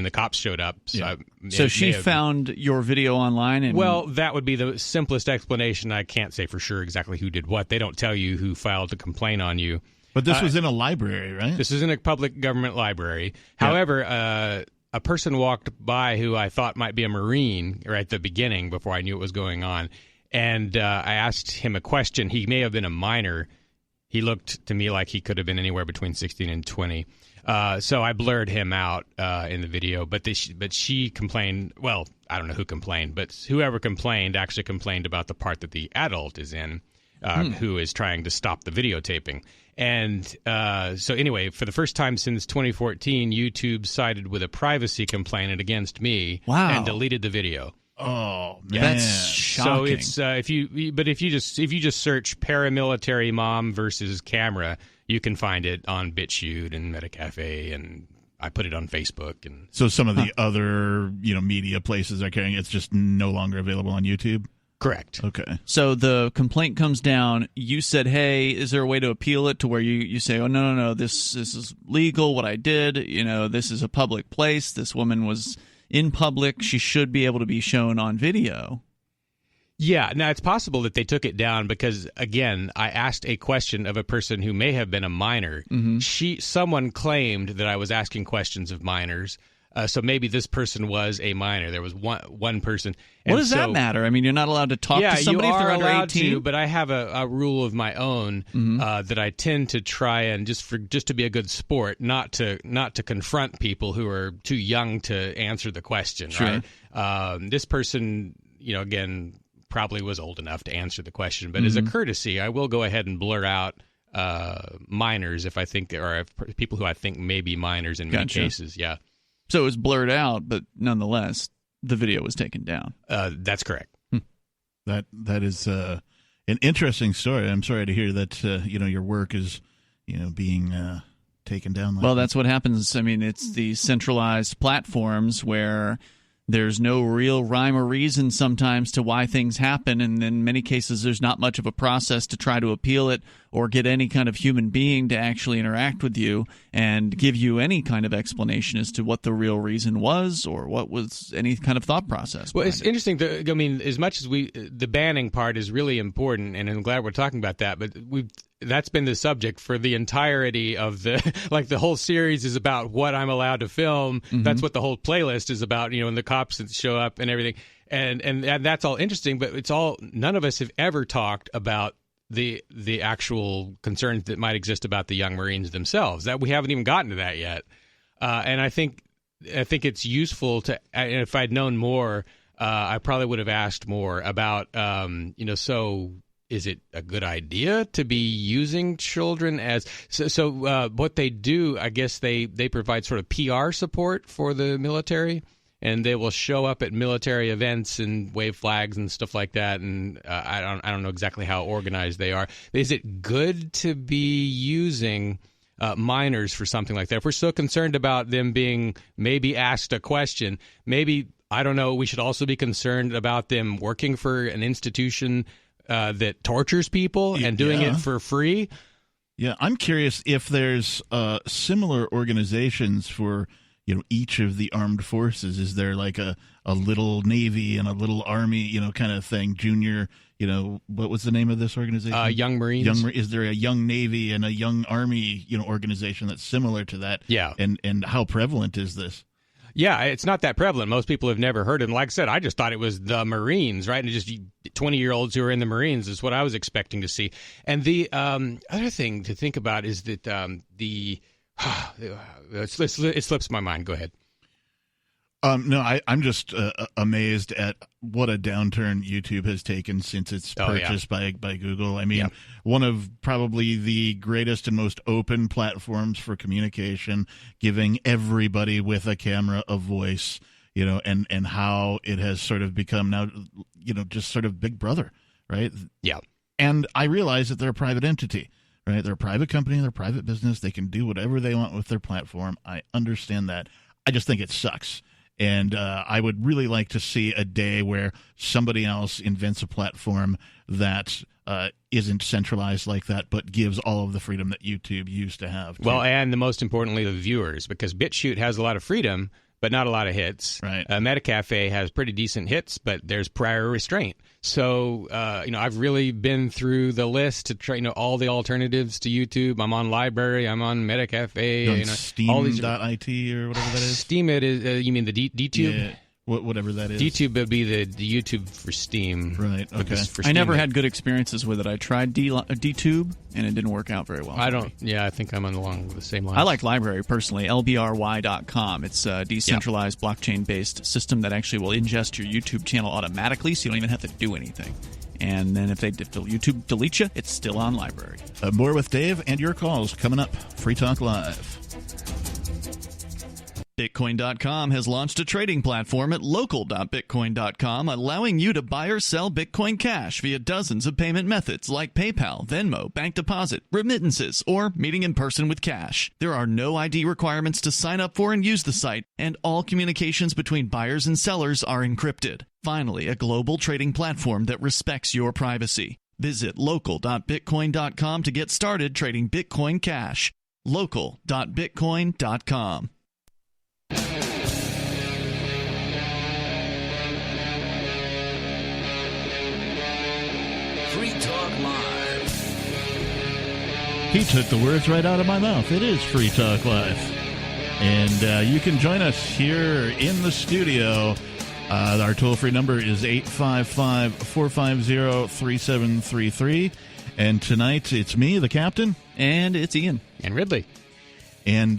the cops showed up. So she found your video online? Well, that would be the simplest explanation. I can't say for sure exactly who did what. They don't tell you who filed a complaint on you. But this was in a library, right? This is in a public government library. Yeah. However, a person walked by who I thought might be a Marine right at the beginning before I knew what was going on. And I asked him a question. He may have been a minor. He looked to me like he could have been anywhere between 16 and 20. So I blurred him out in the video, but she complained. Well, I don't know who complained, but whoever complained actually complained about the part that the adult is in, who is trying to stop the videotaping. And so anyway, for the first time since 2014, YouTube sided with a privacy complaint against me and deleted the video. Oh, man. That's shocking. So it's if you just search paramilitary mom versus camera, you can find it on BitChute and Metacafe, and I put it on Facebook. And so some of the other media places are carrying it's just no longer available on YouTube. Correct. Okay. So the complaint comes down. You said, "Hey, is there a way to appeal it to where you say, oh no, this is legal. What I did, this is a public place. This woman was in public. She should be able to be shown on video." Yeah, now it's possible that they took it down because, again, I asked a question of a person who may have been a minor. Mm-hmm. Someone claimed that I was asking questions of minors, so maybe this person was a minor. There was one person. What does that matter? I mean, you're not allowed to talk to somebody if they're under 18? But I have a rule of my own that I tend to try and just to be a good sport, not to confront people who are too young to answer the question. Sure. Right? This person, again, probably was old enough to answer the question, but as a courtesy, I will go ahead and blur out minors if people who I think may be minors in many cases. Yeah. So it was blurred out, but nonetheless, the video was taken down. That's correct. That is an interesting story. I'm sorry to hear that your work is being taken down. Well, that's what happens. I mean, it's the centralized platforms where there's no real rhyme or reason sometimes to why things happen, and in many cases there's not much of a process to try to appeal it or get any kind of human being to actually interact with you and give you any kind of explanation as to what the real reason was or what was any kind of thought process. Well, it's interesting. As much as the banning part is really important, and I'm glad we're talking about that, but that's been the subject for the entirety of the whole series is about what I'm allowed to film. Mm-hmm. That's what the whole playlist is about, and the cops that show up and everything. And that's all interesting, but none of us have ever talked about the actual concerns that might exist about the young Marines themselves. That we haven't even gotten to that yet. And I think it's useful to, if I'd known more, I probably would have asked more about, so is it a good idea to be using children as so what they do, I guess they provide sort of PR support for the military, and they will show up at military events and wave flags and stuff like that, and I don't know exactly how organized they are. Is it good to be using minors for something like that? If we're so concerned about them being maybe asked a question, maybe, I don't know, we should also be concerned about them working for an institution that tortures people and doing it for free. Yeah, I'm curious if there's similar organizations for each of the armed forces. Is there like a little Navy and a little Army, kind of thing? Junior, what was the name of this organization? Young Marines. Is there a Young Navy and a Young Army, organization that's similar to that? Yeah. And how prevalent is this? Yeah, it's not that prevalent. Most people have never heard it. And like I said, I just thought it was the Marines, right? And just 20-year-olds who are in the Marines is what I was expecting to see. And the other thing to think about is that it slips my mind. Go ahead. No, I'm just amazed at what a downturn YouTube has taken since its purchase by Google. I mean, one of probably the greatest and most open platforms for communication, giving everybody with a camera a voice, and how it has sort of become now, just sort of Big Brother, right? Yeah. And I realize that they're a private entity, right? They're a private company, they're a private business. They can do whatever they want with their platform. I understand that. I just think it sucks. And I would really like to see a day where somebody else invents a platform that isn't centralized like that, but gives all of the freedom that YouTube used to have. Well, and the most importantly, the viewers, because BitChute has a lot of freedom, but not a lot of hits. Right. Metacafe has pretty decent hits, but there's prior restraint. So, I've really been through the list to try, all the alternatives to YouTube. I'm on Library. I'm on Metacafe. Steam.it all these or whatever that is. Steam it is. You mean the DTube? Yeah. Whatever that is. DTube would be the YouTube for Steam. Right, okay. I never had good experiences with it. I tried DTube, and it didn't work out very well. I think I'm along the same lines. I like Library, personally, lbry.com. It's a decentralized blockchain-based system that actually will ingest your YouTube channel automatically, so you don't even have to do anything. And then if YouTube deletes you, it's still on Library. More with Dave and your calls coming up. Free Talk Live. Bitcoin.com has launched a trading platform at local.bitcoin.com, allowing you to buy or sell Bitcoin Cash via dozens of payment methods like PayPal, Venmo, bank deposit, remittances, or meeting in person with cash. There are no ID requirements to sign up for and use the site, and all communications between buyers and sellers are encrypted. Finally, a global trading platform that respects your privacy. Visit local.bitcoin.com to get started trading Bitcoin Cash. local.bitcoin.com. Free Talk Live. He took the words right out of my mouth. It is Free Talk Live. And you can join us here in the studio. Our toll-free number is 855-450-3733. And tonight it's me, the captain. And it's Ian. And Ridley. And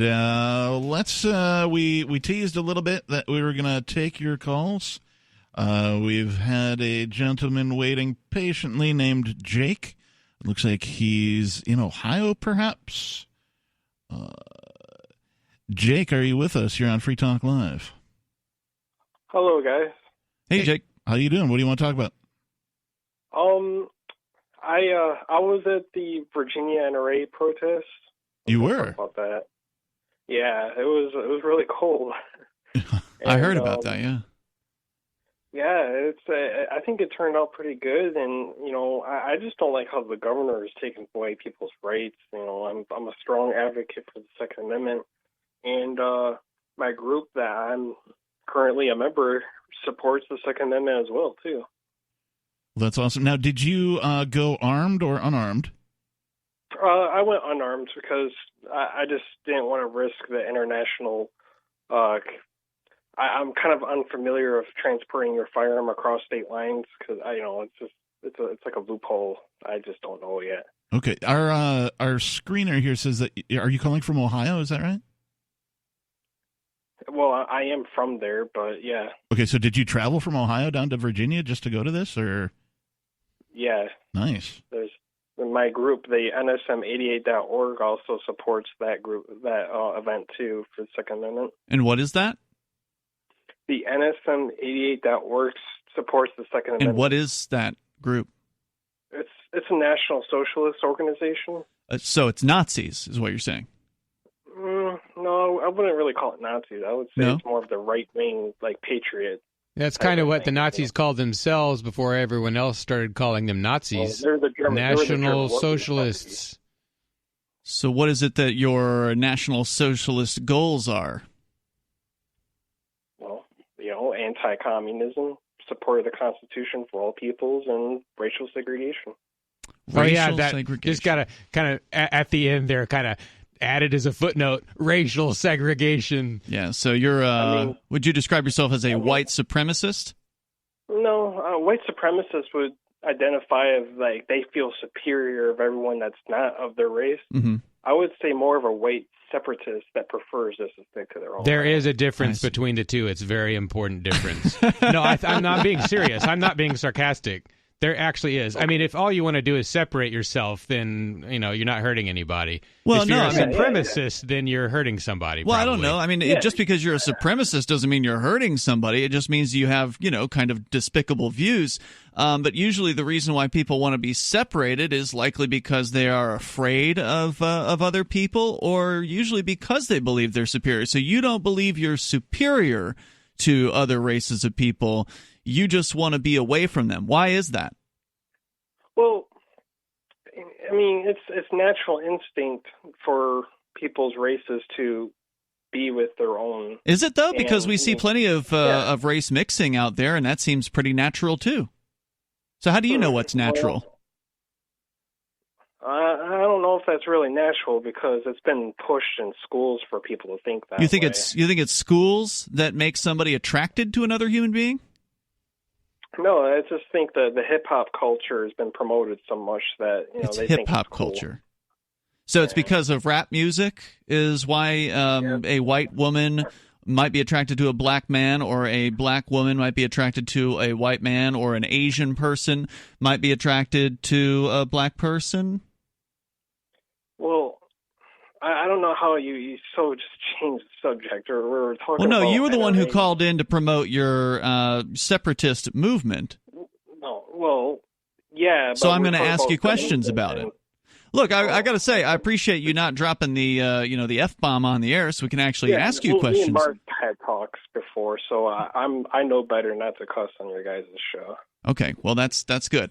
we teased a little bit that we were going to take your calls. We've had a gentleman waiting patiently named Jake. It looks like he's in Ohio, perhaps. Jake, are you with us? You're on Free Talk Live. Hello, guys. Hey, Jake. How you doing? What do you want to talk about? I was at the Virginia NRA protest. You were? About that. Yeah, it was really cold. I heard about that, yeah. Yeah, it's. I think it turned out pretty good, and I just don't like how the governor is taking away people's rights. I'm a strong advocate for the Second Amendment, and my group that I'm currently a member supports the Second Amendment as well too. Well, that's awesome. Now, did you go armed or unarmed? I went unarmed because I just didn't want to risk the international. I'm kind of unfamiliar of transporting your firearm across state lines because it's like a loophole. I just don't know yet. Okay, our screener here says that. Are you calling from Ohio? Is that right? Well, I am from there, but yeah. Okay, so did you travel from Ohio down to Virginia just to go to this, or? Yeah. Nice. There's my group, the NSM88.org, also supports that group, that event too for the Second Amendment. And what is that? The NSM88.org supports the Second Amendment. And what is that group? It's a National Socialist organization. So it's Nazis, is what you're saying? No, I wouldn't really call it Nazis. I would say it's more of the right-wing, patriot. That's kind of what the Nazis called themselves before everyone else started calling them Nazis. Well, they're the German, National Socialists. So what is it that your National Socialist goals are? Well, anti-communism, support of the Constitution for all peoples, and racial segregation. Just got to kind of, at the end there, kind of added as a footnote, racial segregation. Yeah, so you're, would you describe yourself as a white supremacist? No, white supremacists would identify as like they feel superior of everyone that's not of their race. Mm-hmm. I would say more of a white separatist that prefers just to stick to their own. There is a difference between the two. It's a very important difference. No, I'm not being serious. I'm not being sarcastic. There actually is. I mean, if all you want to do is separate yourself, then you're not hurting anybody. Well, if you're a supremacist, then you're hurting somebody. Well, probably. I don't know. I mean, just because you're a supremacist doesn't mean you're hurting somebody. It just means you have, kind of despicable views. But usually the reason why people want to be separated is likely because they are afraid of other people, or usually because they believe they're superior. So you don't believe you're superior to other races of people. You just want to be away from them. Why is that? Well, I mean, it's natural instinct for people's races to be with their own. Is it though? Because we see plenty of race mixing out there, and that seems pretty natural too. So how do you know what's natural? I don't know if that's really natural because it's been pushed in schools for people to think that. You think it's schools that make somebody attracted to another human being? No, I just think that the hip hop culture has been promoted so much that it's they hip think hop it's cool. culture. So it's because of rap music is why a white woman might be attracted to a black man, or a black woman might be attracted to a white man, or an Asian person might be attracted to a black person. Well, I don't know how you so just changed the subject, or we're talking. Well, no, about you were the one who NRA. called in to promote your separatist movement. No, well, yeah. So but I'm we're going to talking ask you about questions about it. Look, I got to say, I appreciate you not dropping the the F-bomb on the air, so we can actually ask you questions. Me and Mark had talks before, so I know better not to cuss on your guys' show. Okay, well that's good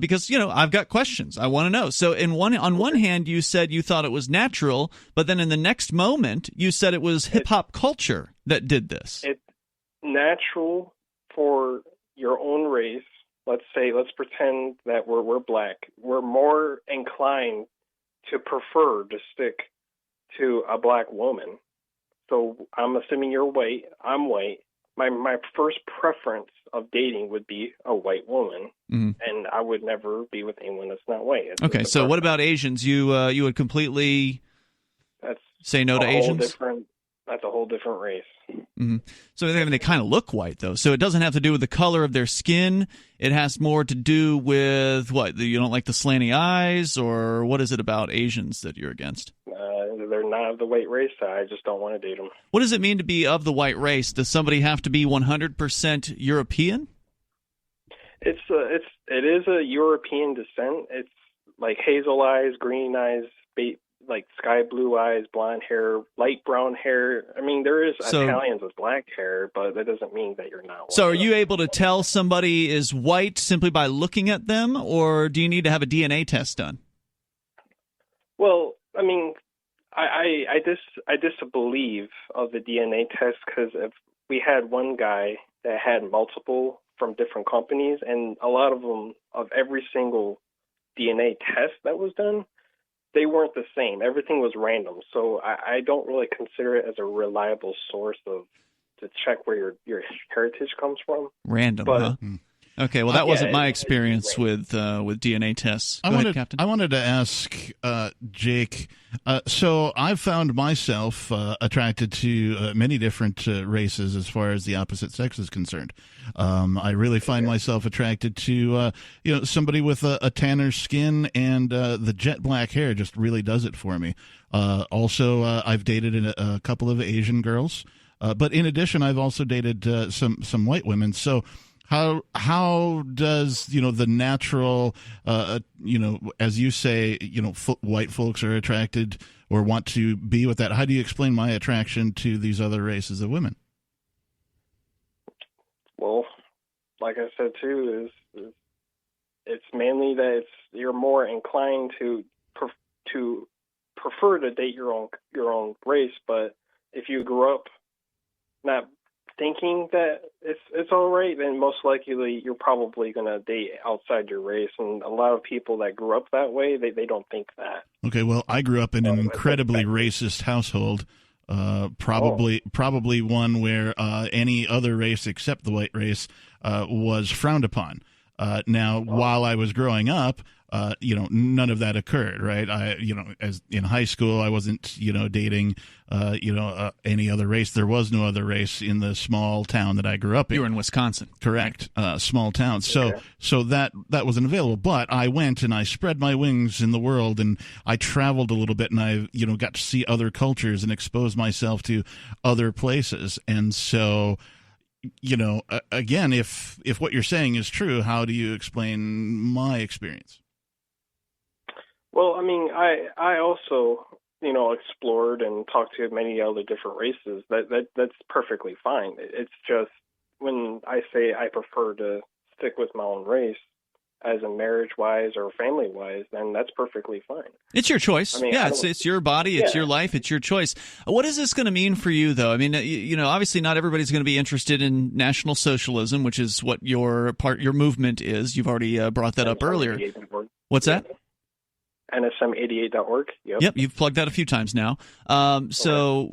because I've got questions I want to know. So on one hand, you said you thought it was natural, but then in the next moment, you said it was hip hop culture that did this. It's natural for your own race. Let's pretend that we're black. We're more inclined to prefer to stick to a black woman. So I'm assuming you're white. I'm white. My first preference of dating would be a white woman, and I would never be with anyone that's not white. Okay, so what about Asians? You would completely say no to Asians? That's a whole different race. Mm-hmm. So they kind of look white, though. So it doesn't have to do with the color of their skin. It has more to do with what? You don't like the slanty eyes, or what is it about Asians that you're against? They're not of the white race. I just don't want to date them. What does it mean to be of the white race? Does somebody have to be 100% European? It is a European descent. It's like hazel eyes, green eyes, like sky blue eyes, blonde hair, light brown hair. I mean, there is Italians with black hair, but that doesn't mean that you're not white. So are you able to tell somebody is white simply by looking at them, or do you need to have a DNA test done? Well, I mean, I disbelieve of the DNA test because if we had one guy that had multiple from different companies, and a lot of them, of every single DNA test that was done, they weren't the same. Everything was random. So I don't really consider it as a reliable source to check where your heritage comes from. Random, huh? Okay, well, that wasn't my experience with DNA tests. Go ahead, Captain. I wanted to ask Jake. So I've found myself attracted to many different races as far as the opposite sex is concerned. I really find myself attracted to somebody with a tanner skin, and the jet black hair just really does it for me. Also, I've dated a couple of Asian girls, but in addition, I've also dated some white women. So. How does the natural as you say white folks are attracted or want to be with that? How do you explain my attraction to these other races of women? Well, like I said too, is it's mainly that you're more inclined to prefer to date your own race, but if you grew up not thinking that it's all right, then most likely you're probably going to date outside your race. And a lot of people that grew up that way, they don't think that. Okay, well, I grew up in an incredibly racist household. Probably one where any other race except the white race was frowned upon. While I was growing up, none of that occurred, right? As in high school, I wasn't, dating, any other race. There was no other race in the small town that I grew up in. You were in Wisconsin. Correct. Small town. So that wasn't available. But I went and I spread my wings in the world, and I traveled a little bit, and I, got to see other cultures and expose myself to other places. And so, again, if what you're saying is true, how do you explain my experience? Well, I mean, I also, explored and talked to many other different races. That's perfectly fine. It's just when I say I prefer to stick with my own race, as a marriage-wise or family-wise, then that's perfectly fine. It's your choice. I mean, it's your body, it's your life, it's your choice. What is this going to mean for you, though? I mean, obviously not everybody's going to be interested in National Socialism, which is what your movement is. You've already brought that up earlier. What's that? NSM88.org. Yep, you've plugged that a few times now. So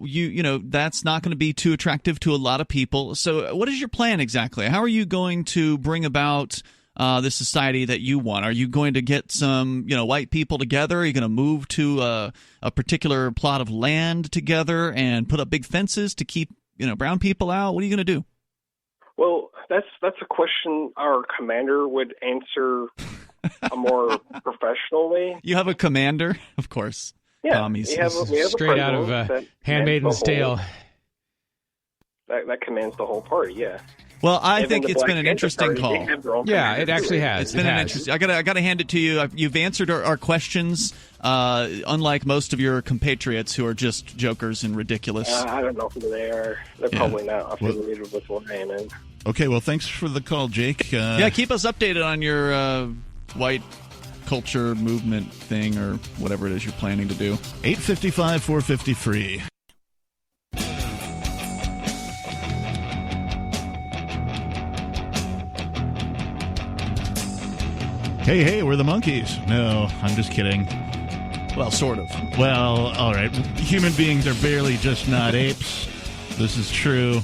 that's not going to be too attractive to a lot of people. So what is your plan exactly? How are you going to bring about the society that you want? Are you going to get some, white people together? Are you going to move to a particular plot of land together and put up big fences to keep, brown people out? What are you going to do? Well, that's a question our commander would answer a more professional way. You have a commander, of course. Yeah, Tommy's we have straight out of Handmaid's Tale. That commands the whole party. Yeah. Well, I think it's been an interesting call. Yeah, it actually has. It's been an interesting. I got to hand it to you. You've answered our questions, unlike most of your compatriots who are just jokers and ridiculous. I don't know who they are. They're probably not affiliated with what I am in. Okay, well, thanks for the call, Jake. Keep us updated on your white culture movement thing or whatever it is you're planning to do. 855-450-FREE. Hey, we're the monkeys. No, I'm just kidding. Well, sort of. Well, all right. Human beings are barely just not apes. This is true.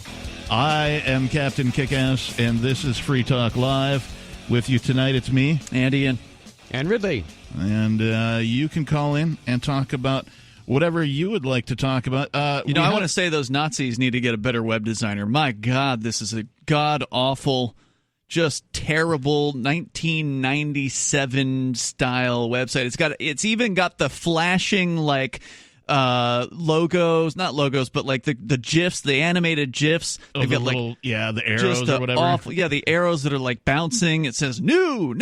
I am Captain Kickass, and this is Free Talk Live. With you tonight, it's me, Andy, and Ridley. And you can call in and talk about whatever you would like to talk about. I want to say those Nazis need to get a better web designer. My God, this is a god-awful, just terrible 1997 style website. It's even got the flashing logos, not logos, but like the GIFs, the animated GIFs. They've got the arrows or whatever. Awful, the arrows that are like bouncing. It says new.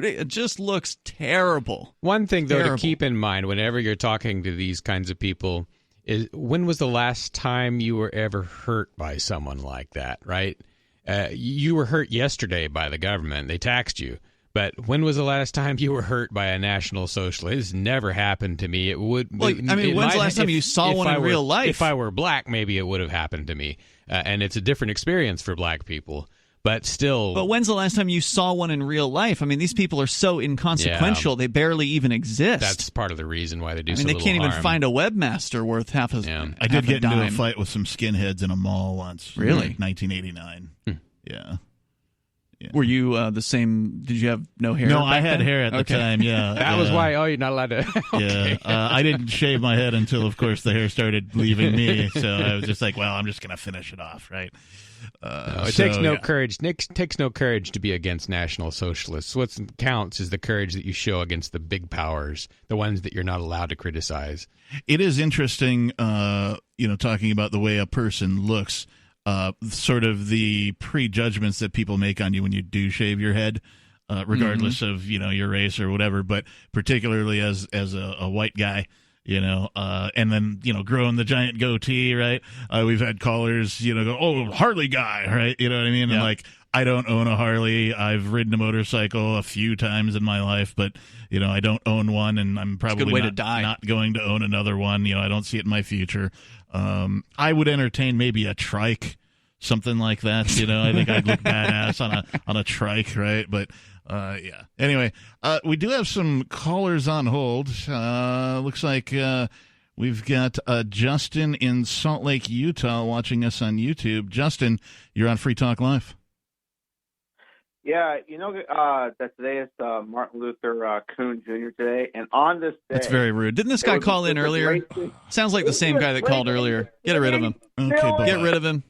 It just looks terrible. One thing though to keep in mind whenever you're talking to these kinds of people is when was the last time you were ever hurt by someone like that, right? You were hurt yesterday by the government. They taxed you. But when was the last time you were hurt by a National Socialist? It's never happened to me. It would. Well, I mean, when's the last time you saw one in real life? If I were black, maybe it would have happened to me. And it's a different experience for black people. But still. But when's the last time you saw one in real life? I mean, these people are so inconsequential; they barely even exist. That's part of the reason why they do. I mean, they can't even find a webmaster worth half a. Yeah. I did get into a fight with some skinheads in a mall once. Really? 1989. Yeah. Were you the same? Did you have no hair? No, I had hair at the time, yeah. That was why, you're not allowed to. Okay. Yeah. I didn't shave my head until, of course, the hair started leaving me. So I was just like, well, I'm just going to finish it off, right? It takes no courage. Nick takes no courage to be against National Socialists. What counts is the courage that you show against the big powers, the ones that you're not allowed to criticize. It is interesting, talking about the way a person looks. Sort of the prejudgments that people make on you when you do shave your head, regardless of your race or whatever, but particularly as a white guy, and then growing the giant goatee, right? We've had callers, go, "Oh, Harley guy," right? You know what I mean? Yeah. And I don't own a Harley. I've ridden a motorcycle a few times in my life, but I don't own one, and I'm probably not going to own another one. I don't see it in my future. I would entertain maybe a trike, something like that. You know, I think I'd look badass on a trike, right? But yeah. Anyway, we do have some callers on hold. Looks like we've got Justin in Salt Lake, Utah, watching us on YouTube. Justin, you're on Free Talk Live. Yeah, you know that today is Martin Luther King Jr. today, and on this day... That's very rude. Didn't this guy call in earlier? Sounds like the same guy that called earlier. Get rid of him. Okay, get rid of him.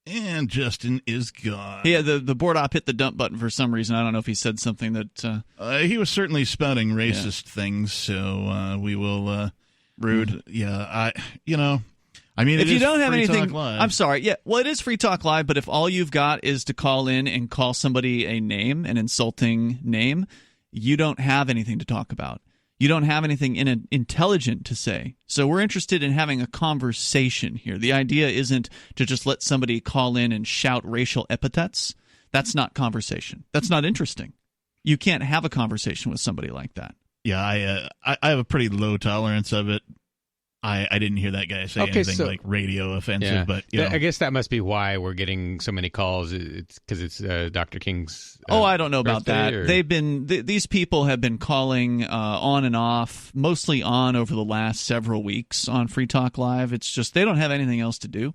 And Justin is gone. Yeah, the board op hit the dump button for some reason. I don't know if he said something that... he was certainly spouting racist things, so we will... rude. Yeah, I mean, if you don't have Free anything, Talk Live. I'm sorry. Yeah, well, it is Free Talk Live, but if all you've got is to call in and call somebody a name, an insulting name, you don't have anything to talk about. You don't have anything intelligent to say. So we're interested in having a conversation here. The idea isn't to just let somebody call in and shout racial epithets. That's not conversation. That's not interesting. You can't have a conversation with somebody like that. Yeah, I have a pretty low tolerance of it. I didn't hear that guy say anything like radio offensive, but I guess that must be why we're getting so many calls. It's because it's Dr. King's. I don't know about that. Or... They've been these people have been calling on and off, mostly on over the last several weeks on Free Talk Live. It's just they don't have anything else to do,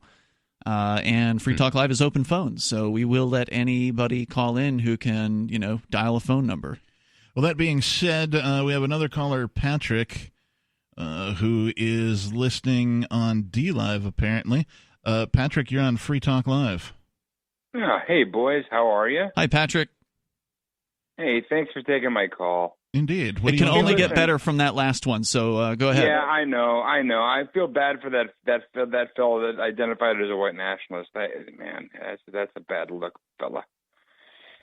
and Free Talk Live is open phones, so we will let anybody call in who can dial a phone number. Well, that being said, we have another caller, Patrick. Who is listening on DLive, apparently. Patrick, you're on Free Talk Live. Hey, boys. How are you? Hi, Patrick. Hey, thanks for taking my call. Indeed. It can only get better from that last one, so go ahead. Yeah, I know. I feel bad for that fellow that identified as a white nationalist. Man, that's a bad look, fella.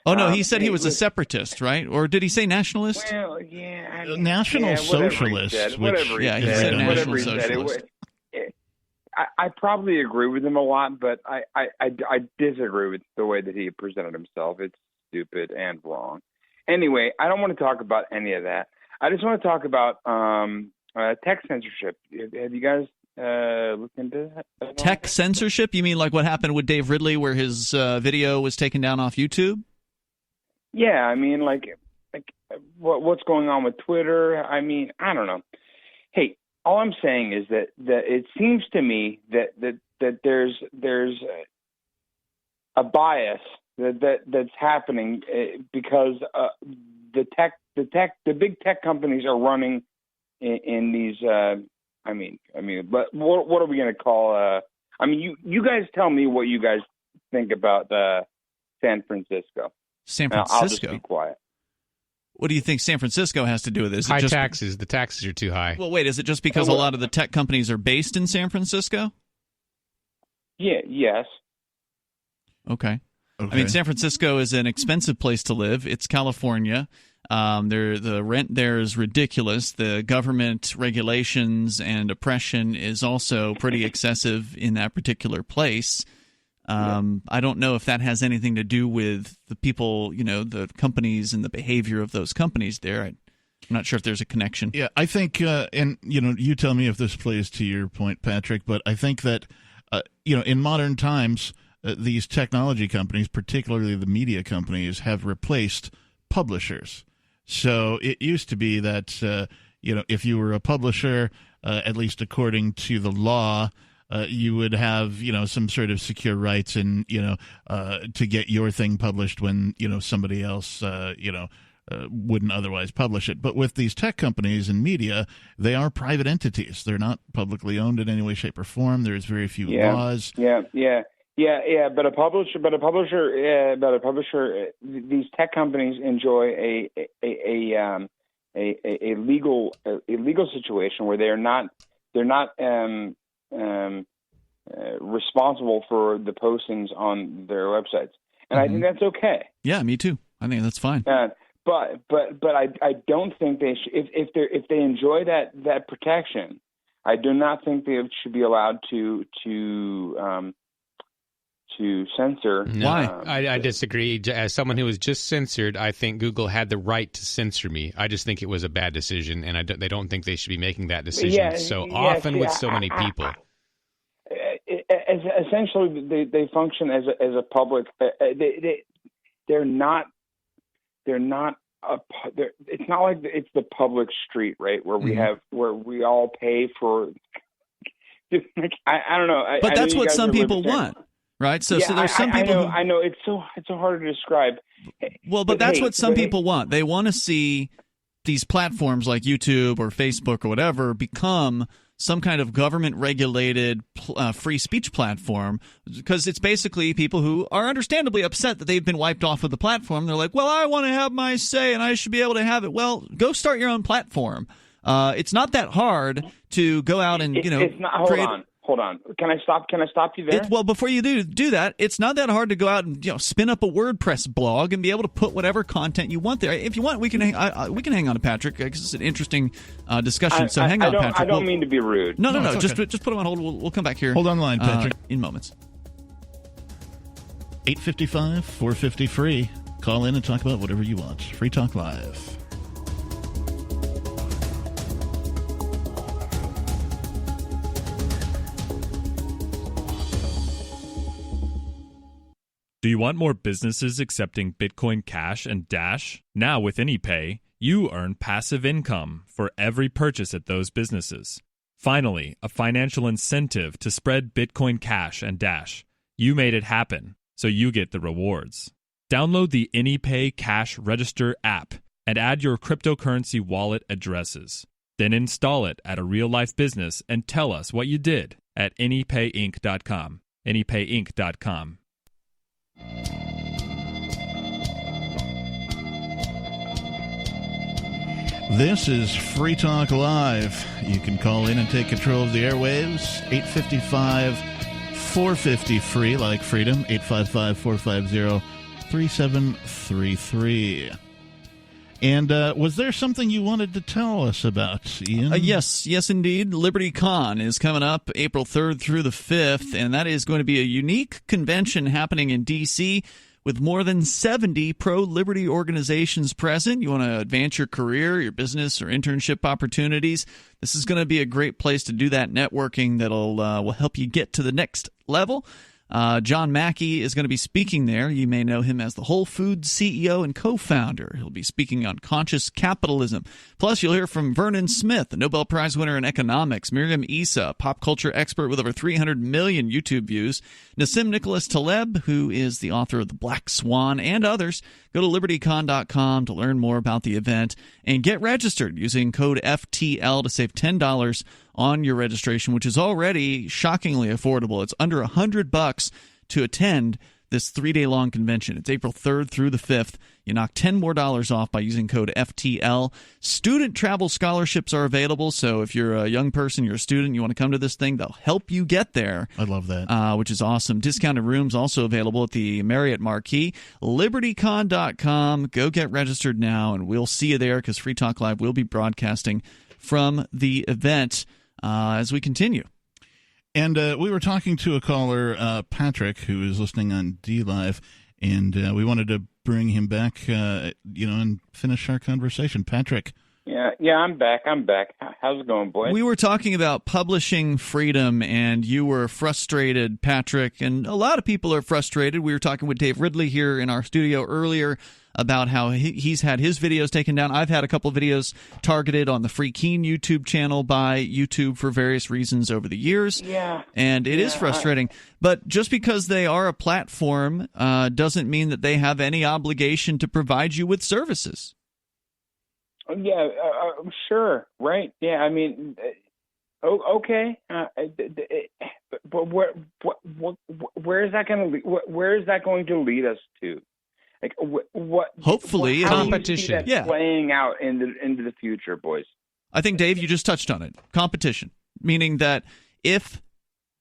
Oh, no, he said he was a separatist, right? Or did he say nationalist? Well, yeah. National Socialist. Whatever he said national socialist. I probably agree with him a lot, but I disagree with the way that he presented himself. It's stupid and wrong. Anyway, I don't want to talk about any of that. I just want to talk about tech censorship. Have you guys looked into that? Tech censorship? You mean like what happened with Dave Ridley where his video was taken down off YouTube? Yeah, I mean, like what's going on with Twitter? I mean, I don't know. Hey, all I'm saying is that it seems to me that there's a bias that's happening because the big tech companies are running in these. I mean, but what are we going to call? I mean, you guys tell me what you guys think about San Francisco. San Francisco. I'll just be quiet. What do you think San Francisco has to do with this? High taxes. The taxes are too high. Well, wait, is it just because a lot of the tech companies are based in San Francisco? Yeah. Yes. Okay. I mean, San Francisco is an expensive place to live. It's California. The rent there is ridiculous. The government regulations and oppression is also pretty excessive in that particular place. I don't know if that has anything to do with the people, the companies and the behavior of those companies there. I'm not sure if there's a connection. Yeah, I think, and you tell me if this plays to your point, Patrick, but I think that, in modern times, these technology companies, particularly the media companies, have replaced publishers. So it used to be that, if you were a publisher, at least according to the law, you would have, some sort of secure rights and, to get your thing published when, somebody else, wouldn't otherwise publish it. But with these tech companies and media, they are private entities. They're not publicly owned in any way, shape, or form. There's very few laws. Yeah. But a publisher, these tech companies enjoy a legal situation where they're not responsible for the postings on their websites, and I think that's okay. Yeah, me too. I think that's fine. But I don't think they should, if they enjoy that protection, I do not think they should be allowed to censor. Why? I disagree. As someone who was just censored, I think Google had the right to censor me. I just think it was a bad decision, and they don't think they should be making that decision often with so many people. essentially they function as a public. They're not. It's not like it's the public street, right? Where we all pay for. I don't know. But that's what some people want, right? So there's some people. I know it's so hard to describe. Well, but that's what some people want. They want to see these platforms like YouTube or Facebook or whatever become some kind of government-regulated free speech platform, because it's basically people who are understandably upset that they've been wiped off of the platform. They're like, well, I want to have my say and I should be able to have it. Well, go start your own platform. It's not that hard to go out and It's not. Hold on. Can I stop you there? Well, before you do that, it's not that hard to go out and spin up a WordPress blog and be able to put whatever content you want there. If you want, we can hang on to Patrick because it's an interesting discussion. So hang on, Patrick. I don't mean to be rude. No. Just put him on hold. We'll come back here. Hold on the line, Patrick. In moments. 855-450-FREE. Call in and talk about whatever you want. Free Talk Live. Do you want more businesses accepting Bitcoin Cash and Dash? Now with AnyPay, you earn passive income for every purchase at those businesses. Finally, a financial incentive to spread Bitcoin Cash and Dash. You made it happen, so you get the rewards. Download the AnyPay Cash Register app and add your cryptocurrency wallet addresses. Then install it at a real-life business and tell us what you did at anypayinc.com. anypayinc.com. This is Free Talk Live. You can call in and take control of the airwaves. 855-450-FREE, like freedom. 855-450-3733. And was there something you wanted to tell us about, Ian? Yes, indeed. LibertyCon is coming up April 3rd through the 5th, and that is going to be a unique convention happening in D.C. with more than 70 pro-liberty organizations present. You want to advance your career, your business, or internship opportunities. This is going to be a great place to do that networking that'll will help you get to the next level. John Mackey is going to be speaking there. You may know him as the Whole Foods CEO and co-founder. He'll be speaking on conscious capitalism. Plus, you'll hear from Vernon Smith, a Nobel Prize winner in economics, Miriam Issa, a pop culture expert with over 300 million YouTube views, Nassim Nicholas Taleb, who is the author of The Black Swan, and others. Go to libertycon.com to learn more about the event and get registered using code FTL to save $10 on your registration, which is already shockingly affordable. It's under $100 to attend this 3-day-long convention. It's April 3rd through the 5th. You knock $10 more off by using code FTL. Student travel scholarships are available, so if you're a young person, you're a student, you want to come to this thing, they'll help you get there. I love that. Which is awesome. Discounted rooms also available at the Marriott Marquis. LibertyCon.com. Go get registered now, and we'll see you there because Free Talk Live will be broadcasting from the event as we continue. And we were talking to a caller, Patrick, who is listening on D-Live, and we wanted to bring him back, and finish our conversation. Patrick. Yeah, I'm back. How's it going, boy? We were talking about publishing freedom, and you were frustrated, Patrick, and a lot of people are frustrated. We were talking with Dave Ridley here in our studio earlier about how he's had his videos taken down. I've had a couple of videos targeted on the Free Keen YouTube channel by YouTube for various reasons over the years. Yeah. And it is frustrating. But just because they are a platform doesn't mean that they have any obligation to provide you with services. Yeah, sure, right? Yeah, I mean, okay, but where is that going to lead? Where is that going to lead us to? Like, what? Hopefully, competition. Playing out into the future, boys. I think, Dave, you just touched on it. Competition, meaning that if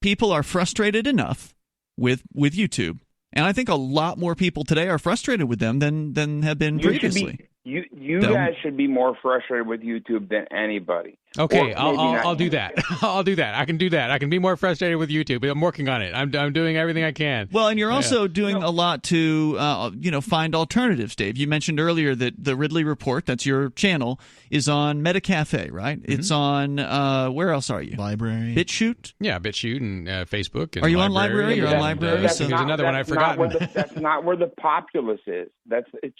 people are frustrated enough with YouTube, and I think a lot more people today are frustrated with them than have been previously. You guys should be more frustrated with YouTube than anybody. Okay, I'll do that. I'll do that. I can do that. I can be more frustrated with YouTube. I'm working on it. I'm doing everything I can. Well, and you're also doing a lot to find alternatives, Dave. You mentioned earlier that the Ridley Report, that's your channel, is on Metacafe, right? Mm-hmm. It's on where else are you? Library. BitChute? Yeah, BitChute and Facebook. And are you on Library? You're on Library. That's There's another one I've forgotten. That's not where the populace is.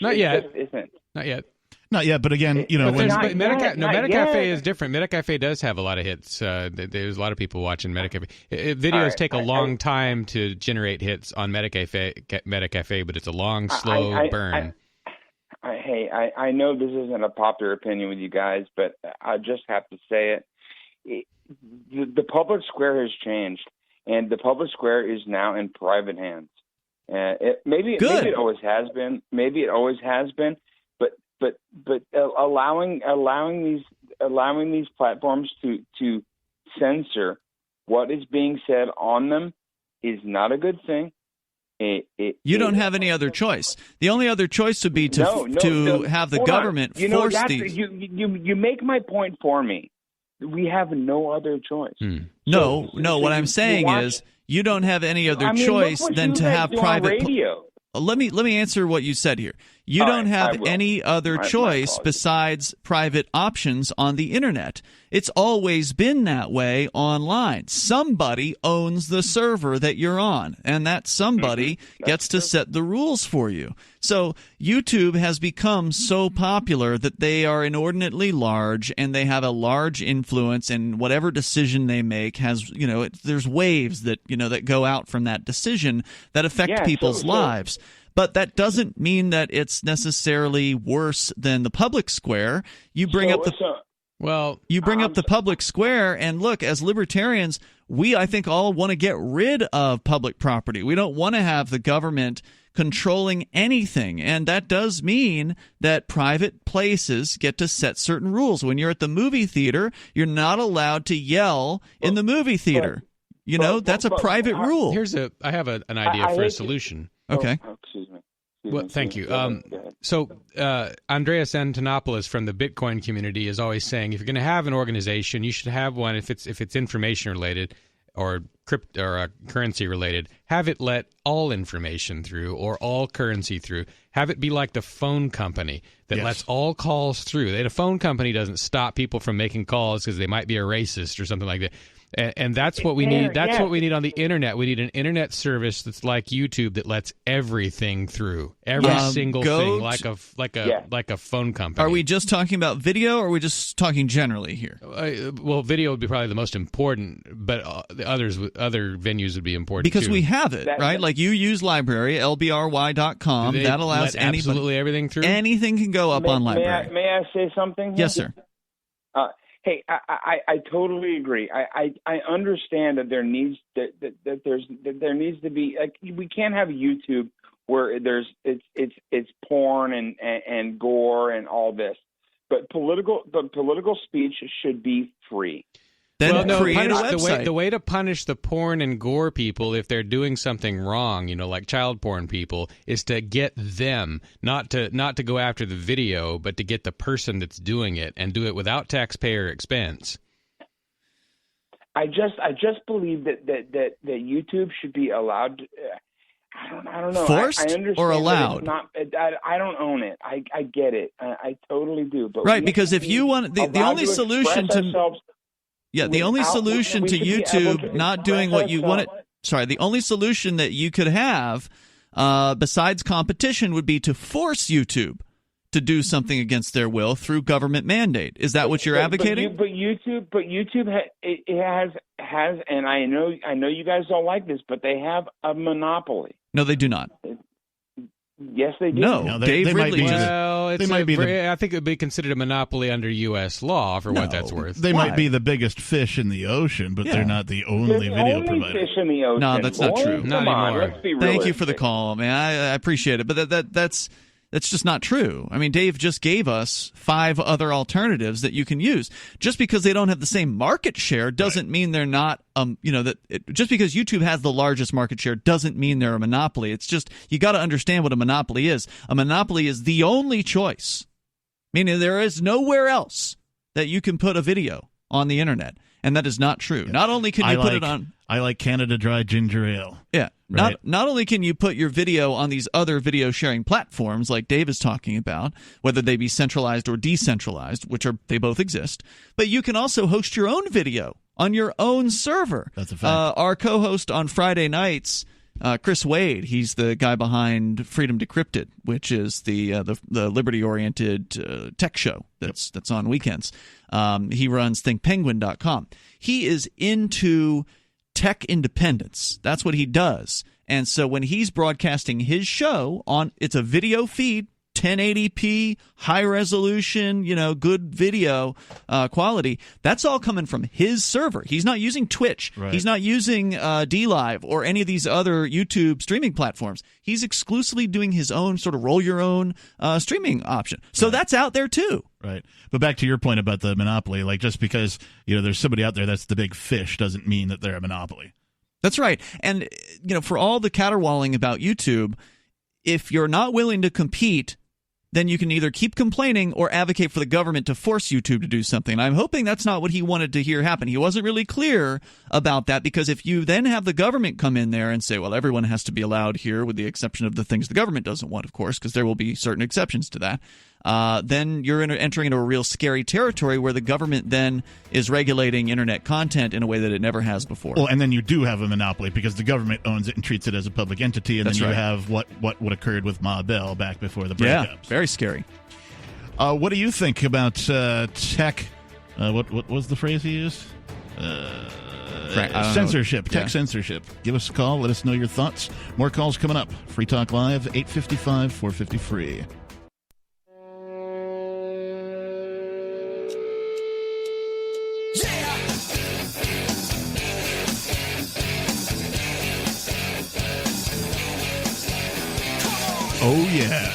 Not yet. Just isn't. Not yet. Not yet, but again, Metacafe is different. Metacafe does have a lot of hits. There's a lot of people watching Metacafe. Videos take a long time to generate hits on Metacafe, but it's a long, slow burn. I know this isn't a popular opinion with you guys, but I just have to say it. The public square has changed, and the public square is now in private hands. Maybe it always has been. Maybe it always has been. But allowing these platforms to censor what is being said on them is not a good thing. You don't have any other choice. The only other choice would be to have the government force these. You make my point for me. We have no other choice. No. What I'm saying is you don't have any other choice than to have private radio. Let me answer what you said here. You don't have any other choice besides private options on the internet. It's always been that way online. Somebody owns the server that you're on, and that somebody gets to set the rules for you. So YouTube has become so popular that they are inordinately large, and they have a large influence, and whatever decision they make has, there's waves that, that go out from that decision that affect people's lives. But that doesn't mean that it's necessarily worse than the public square. You bring up the public square, and look, as libertarians, I think all want to get rid of public property. We don't want to have the government controlling anything, and that does mean that private places get to set certain rules. When you're at the movie theater, you're not allowed to yell in the movie theater. That's a private rule. I have an idea for a solution. Okay. Excuse me. Well, thank you. So Andreas Antonopoulos from the Bitcoin community is always saying, if you're going to have an organization, you should have one if it's information related or currency related. Have it let all information through or all currency through. Have it be like the phone company that lets all calls through. A phone company doesn't stop people from making calls because they might be a racist or something like that. And that's what we need. That's what we need on the internet. We need an internet service that's like YouTube that lets everything through, every single thing, like a phone company. Are we just talking about video, or are we just talking generally here? Well, video would be probably the most important, but other venues would be important because too. We have it, right? Like you use Library, lbry.com. That allows absolutely everything through. Anything can go up on Library. May I say something? Yes, sir. Hey, I totally agree. I understand that there needs to be, like, we can't have YouTube where it's porn and gore and all this, but political speech should be free. Then create a website. The way to punish the porn and gore people if they're doing something wrong, like child porn people, is to get them, not to go after the video, but to get the person that's doing it and do it without taxpayer expense. I just believe that YouTube should be allowed to, I don't know. Forced I understand or allowed? I don't own it. I get it. I totally do. But right, because if you want the only solution to the only solution to YouTube not doing what you want it. Sorry, the only solution that you could have besides competition would be to force YouTube to do something against their will through government mandate. Is that what you're advocating? But YouTube has, and I know you guys don't like this, but they have a monopoly. No, they do not. Yes, they do. No, Dave Ridley. I think it would be considered a monopoly under U.S. law for what that's worth. They might be the biggest fish in the ocean, but they're not the only video provider. Fish in the ocean. No, that's not true. Not anymore. Let's be Thank you for the call, man. I appreciate it, but that's just not true. I mean, Dave just gave us 5 other alternatives that you can use. Just because they don't have the same market share doesn't mean they're not. Just because YouTube has the largest market share doesn't mean they're a monopoly. It's just you got to understand what a monopoly is. A monopoly is the only choice, meaning there is nowhere else that you can put a video on the internet. And that is not true. Not only can you put it on... I like Canada Dry ginger ale. Yeah. Right. Not only can you put your video on these other video sharing platforms like Dave is talking about, whether they be centralized or decentralized, they both exist, but you can also host your own video on your own server. That's a fact. Our co-host on Friday nights, Chris Wade, he's the guy behind Freedom Decrypted, which is the liberty-oriented tech show that's on weekends. He runs thinkpenguin.com. He is into tech independence. That's what he does. And so when he's broadcasting his show it's a video feed, 1080p, high resolution, good video quality. That's all coming from his server. He's not using Twitch. Right. He's not using DLive or any of these other YouTube streaming platforms. He's exclusively doing his own sort of roll your own streaming option. So that's out there too. Right. But back to your point about the monopoly, like just because, there's somebody out there that's the big fish doesn't mean that they're a monopoly. That's right. And, for all the caterwauling about YouTube, if you're not willing to compete, then you can either keep complaining or advocate for the government to force YouTube to do something. And I'm hoping that's not what he wanted to hear happen. He wasn't really clear about that, because if you then have the government come in there and say, well, everyone has to be allowed here with the exception of the things the government doesn't want, of course, because there will be certain exceptions to that, then you're entering into a real scary territory where the government then is regulating internet content in a way that it never has before. Well, and then you do have a monopoly because the government owns it and treats it as a public entity, and That's then you right. have what occurred with Ma Bell back before the breakups. Yeah, very scary. What do you think about tech? What was the phrase he used? Censorship, tech censorship. Give us a call. Let us know your thoughts. More calls coming up. Free Talk Live, 855-450 free. Oh, yeah.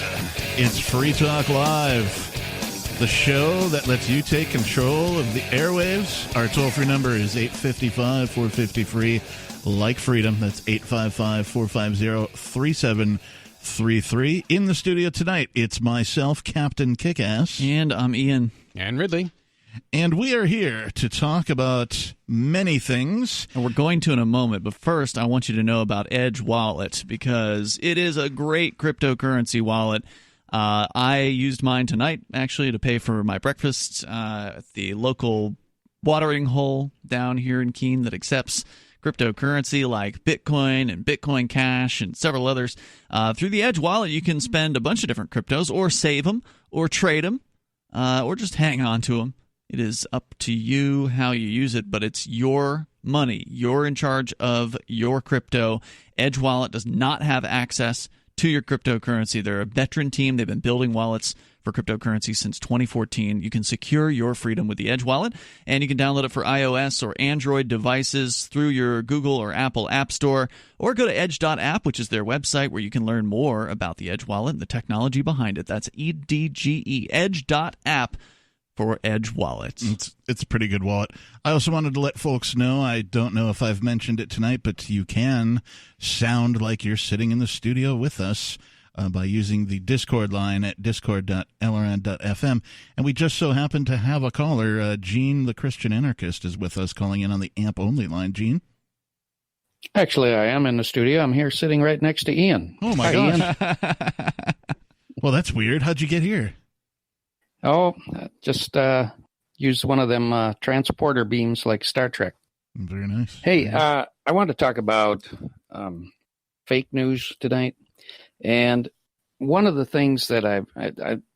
It's Free Talk Live, the show that lets you take control of the airwaves. Our toll-free number is 855-450-FREE. Like freedom, that's 855-450-3733. In the studio tonight, it's myself, Captain Kickass. And I'm Ian. And Ridley. And we are here to talk about many things. And we're going to in a moment, but first I want you to know about Edge Wallet, because it is a great cryptocurrency wallet. I used mine tonight, actually, to pay for my breakfast at the local watering hole down here in Keene that accepts cryptocurrency like Bitcoin and Bitcoin Cash and several others. Through the Edge Wallet, you can spend a bunch of different cryptos, or save them, or trade them, or just hang on to them. It is up to you how you use it, but it's your money. You're in charge of your crypto. Edge Wallet does not have access to your cryptocurrency. They're a veteran team. They've been building wallets for cryptocurrency since 2014. You can secure your freedom with the Edge Wallet, and you can download it for iOS or Android devices through your Google or Apple App Store, or go to edge.app, which is their website, where you can learn more about the Edge Wallet and the technology behind it. That's EDGE, edge.app. For Edge Wallet. It's a pretty good wallet. I also wanted to let folks know, I don't know if I've mentioned it tonight, but you can sound like you're sitting in the studio with us by using the Discord line at discord.leonard.fm. And we just so happen to have a caller. Gene, the Christian anarchist, is with us, calling in on the AMP-only line. Gene? Actually, I am in the studio. I'm here sitting right next to Ian. Oh, my gosh. Well, that's weird. How'd you get here? Oh, just use one of them transporter beams like Star Trek. Very nice. Hey, I want to talk about fake news tonight. And one of the things that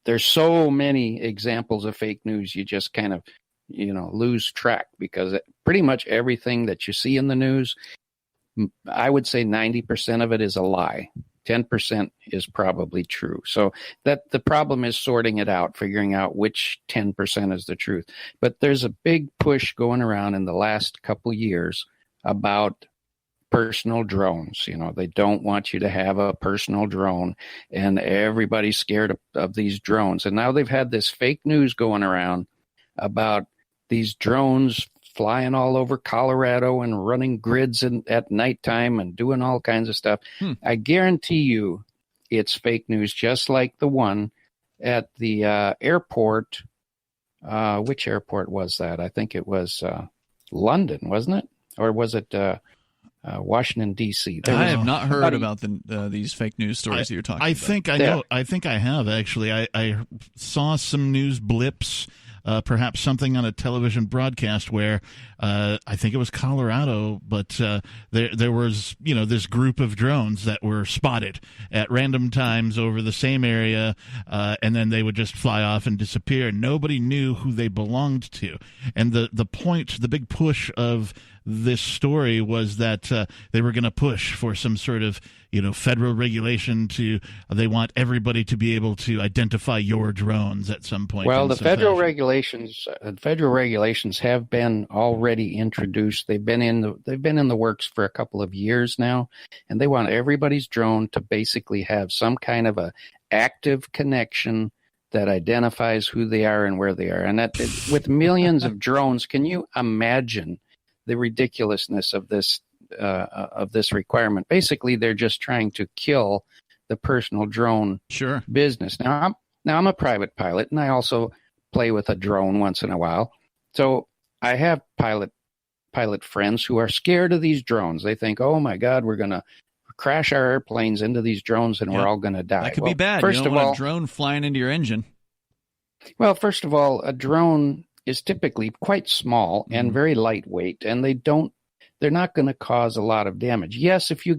there's so many examples of fake news, you just kind of, lose track, because pretty much everything that you see in the news, I would say 90% of it is a lie. 10% is probably true. So that the problem is sorting it out, figuring out which 10% is the truth. But there's a big push going around in the last couple years about personal drones. They don't want you to have a personal drone, and everybody's scared of these drones. And now they've had this fake news going around about these drones flying all over Colorado and running grids at nighttime and doing all kinds of stuff. I guarantee you it's fake news, just like the one at the airport which airport was that? I think it was London, wasn't it? Or was it Washington, D.C.? I have not heard about these fake news stories that you're talking about. I think I have, actually. I saw some news blips, perhaps something on a television broadcast where I think it was Colorado, but there was, this group of drones that were spotted at random times over the same area, and then they would just fly off and disappear. Nobody knew who they belonged to. And the point, the big push of this story was that they were going to push for some sort of federal regulation they want everybody to be able to identify your drones at some point. Well, the federal regulations have been already introduced. They've been in the works for a couple of years now, and they want everybody's drone to basically have some kind of a active connection that identifies who they are and where they are. And that with millions of drones, can you imagine the ridiculousness of this requirement? Basically, they're just trying to kill the personal drone business. Now I'm a private pilot, and I also play with a drone once in a while. So I have pilot friends who are scared of these drones. They think, "Oh my God, we're going to crash our airplanes into these drones, and we're all going to die." That could be bad. First you don't of want all, a drone flying into your engine. Well, first of all, a drone is typically quite small and very lightweight, and they're not going to cause a lot of damage. Yes, if you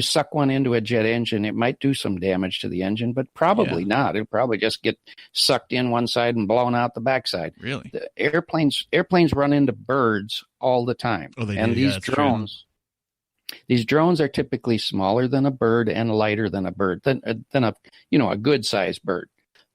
suck one into a jet engine, it might do some damage to the engine, but probably not. It'll probably just get sucked in one side and blown out the backside. Really? The airplanes run into birds all the time. Oh, they and do. These drones are typically smaller than a bird and lighter than a bird, than a good-sized bird.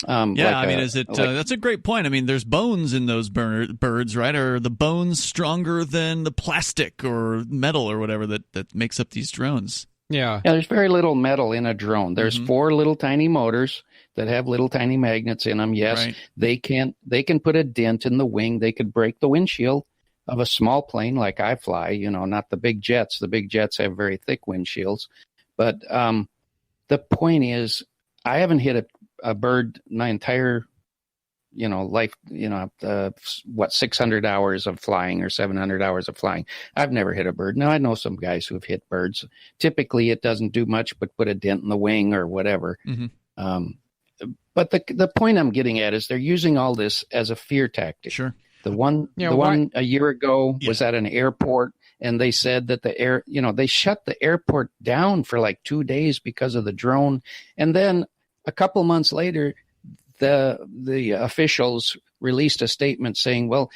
That's a great point. I mean, there's bones in those birds, right? Are the bones stronger than the plastic or metal or whatever that makes up these drones? Yeah, there's very little metal in a drone. There's 4 little tiny motors that have little tiny magnets in them. Yes, right. They can put a dent in the wing. They could break the windshield of a small plane like I fly, not the big jets. The big jets have very thick windshields. But the point is, I haven't hit a bird my entire life, 600 hours of flying or 700 hours of flying. I've never hit a bird. Now, I know some guys who have hit birds. Typically it doesn't do much but put a dent in the wing or whatever. But the point I'm getting at is they're using all this as a fear tactic. Sure. The one a year ago was at an airport, and they said that they shut the airport down for like 2 days because of the drone. And then a couple months later, the officials released a statement saying, well,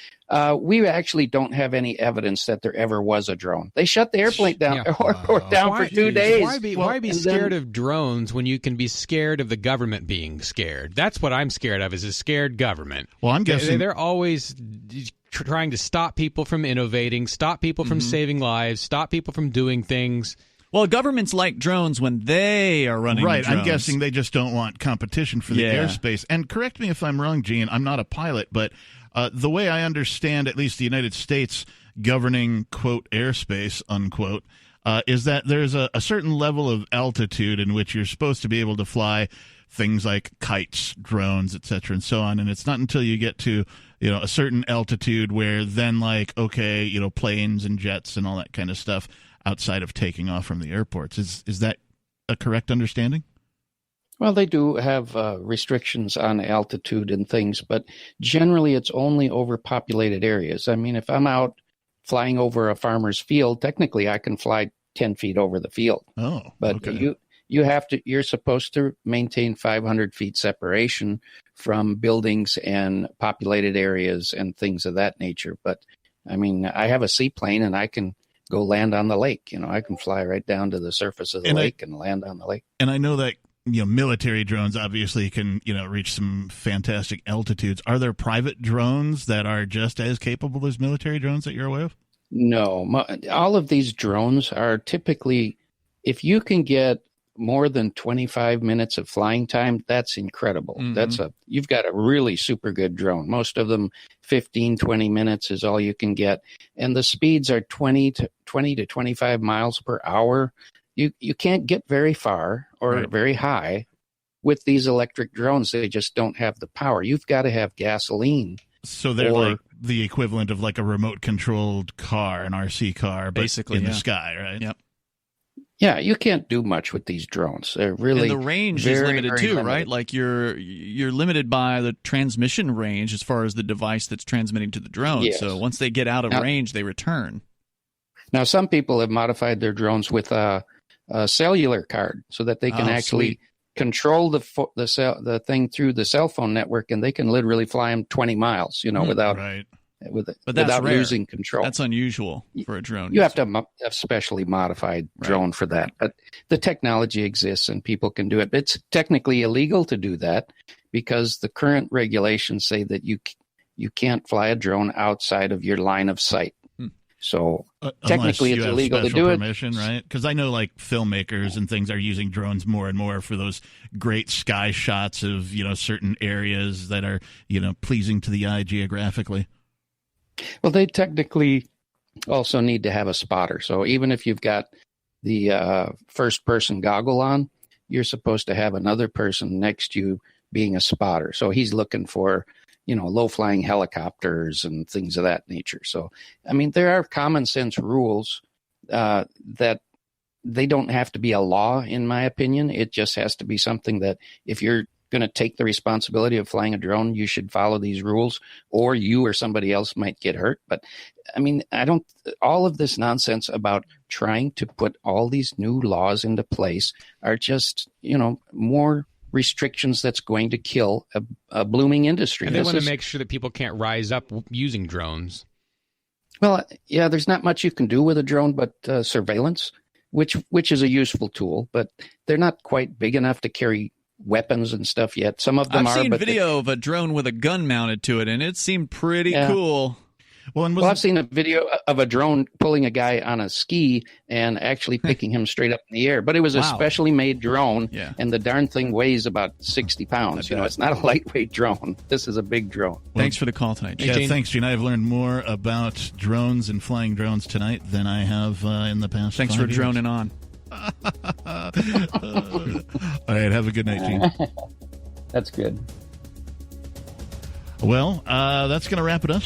we actually don't have any evidence that there ever was a drone. They shut the airplane down for 2 days. Why be scared of drones when you can be scared of the government being scared? That's what I'm scared of, is a scared government. Well, I'm guessing they're always trying to stop people from innovating, stop people from saving lives, stop people from doing things. Well, governments like drones when they are running right. drones. I'm guessing they just don't want competition for the airspace. And correct me if I'm wrong, Gene. I'm not a pilot, but the way I understand, at least the United States governing quote airspace unquote, is that there's a certain level of altitude in which you're supposed to be able to fly things like kites, drones, etc., and so on. And it's not until you get to a certain altitude where then planes and jets and all that kind of stuff outside of taking off from the airports. Is that a correct understanding? Well, they do have restrictions on altitude and things, but generally it's only overpopulated areas. I mean, if I'm out flying over a farmer's field, technically I can fly 10 feet over the field. Oh, but okay. You're supposed to maintain 500 feet separation from buildings and populated areas and things of that nature. But I mean, I have a seaplane and I can go land on the lake. I can fly right down to the surface of the lake and land on the lake. And I know that military drones obviously can reach some fantastic altitudes. Are there private drones that are just as capable as military drones that you're aware of? No, all of these drones are typically, if you can get more than 25 minutes of flying time, that's incredible. You've got a really super good drone. Most of them 15, 20 minutes is all you can get. And the speeds are 20 to 25 miles per hour. You can't get very far or very high with these electric drones. They just don't have the power. You've got to have gasoline. So they're like the equivalent of like a remote-controlled car, an RC car, but basically in the sky, right? Yep. Yeah, you can't do much with these drones. They're really and the range very, is limited very too, limited. right? Like you're limited by the transmission range as far as the device that's transmitting to the drone. Yes. So once they get out of range, they return. Now, some people have modified their drones with a cellular card so that they can actually control the thing through the cell phone network, and they can literally fly them 20 miles, without losing control. That's unusual for a drone. You have to have a specially modified drone for that. But the technology exists and people can do it. It's technically illegal to do that because the current regulations say that you can't fly a drone outside of your line of sight. So technically it's illegal to do permission, right? Because I know like filmmakers and things are using drones more and more for those great sky shots of, certain areas that are, pleasing to the eye geographically. Well, they technically also need to have a spotter. So even if you've got the first-person goggle on, you're supposed to have another person next to you being a spotter. So he's looking for, low-flying helicopters and things of that nature. So, I mean, there are common-sense rules that they don't have to be a law, in my opinion. It just has to be something that if you're going to take the responsibility of flying a drone, you should follow these rules, or you or somebody else might get hurt. But I mean, all of this nonsense about trying to put all these new laws into place are just, more restrictions that's going to kill a blooming industry. And they want to make sure that people can't rise up using drones. Well, yeah, there's not much you can do with a drone but surveillance, which is a useful tool, but they're not quite big enough to carry weapons and stuff yet. Some of them I've are. seen video of a drone with a gun mounted to it, and it seemed pretty cool. Well, I've seen a video of a drone pulling a guy on a ski and actually picking him straight up in the air. But it was a specially made drone, and the darn thing weighs about 60 pounds. It's not a lightweight drone. This is a big drone. Thanks for the call tonight, Gene. Yeah, thanks, Gene. I've learned more about drones and flying drones tonight than I have in the past. Thanks for droning on. All right, have a good night, Gene. That's good. Well, that's going to wrap it up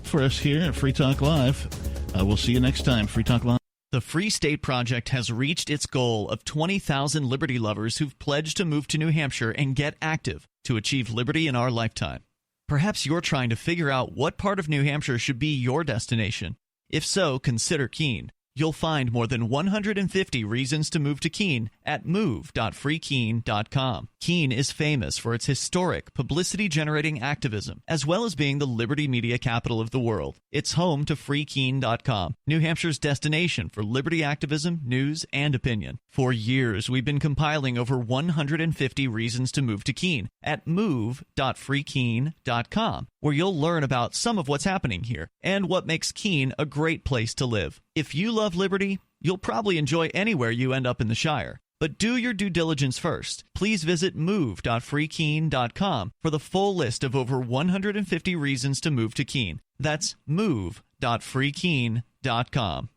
for us here at Free Talk Live. We'll see you next time. Free Talk Live. The Free State Project has reached its goal of 20,000 liberty lovers who've pledged to move to New Hampshire and get active to achieve liberty in our lifetime. Perhaps you're trying to figure out what part of New Hampshire should be your destination. If so, consider Keene. You'll find more than 150 reasons to move to Keene at move.freekeene.com. Keene is famous for its historic, publicity-generating activism, as well as being the liberty media capital of the world. It's home to freekeene.com, New Hampshire's destination for liberty activism, news, and opinion. For years, we've been compiling over 150 reasons to move to Keene at move.freekeene.com, where you'll learn about some of what's happening here and what makes Keene a great place to live. If you love liberty, you'll probably enjoy anywhere you end up in the Shire. But do your due diligence first. Please visit move.freekeene.com for the full list of over 150 reasons to move to Keene. That's move.freekeene.com.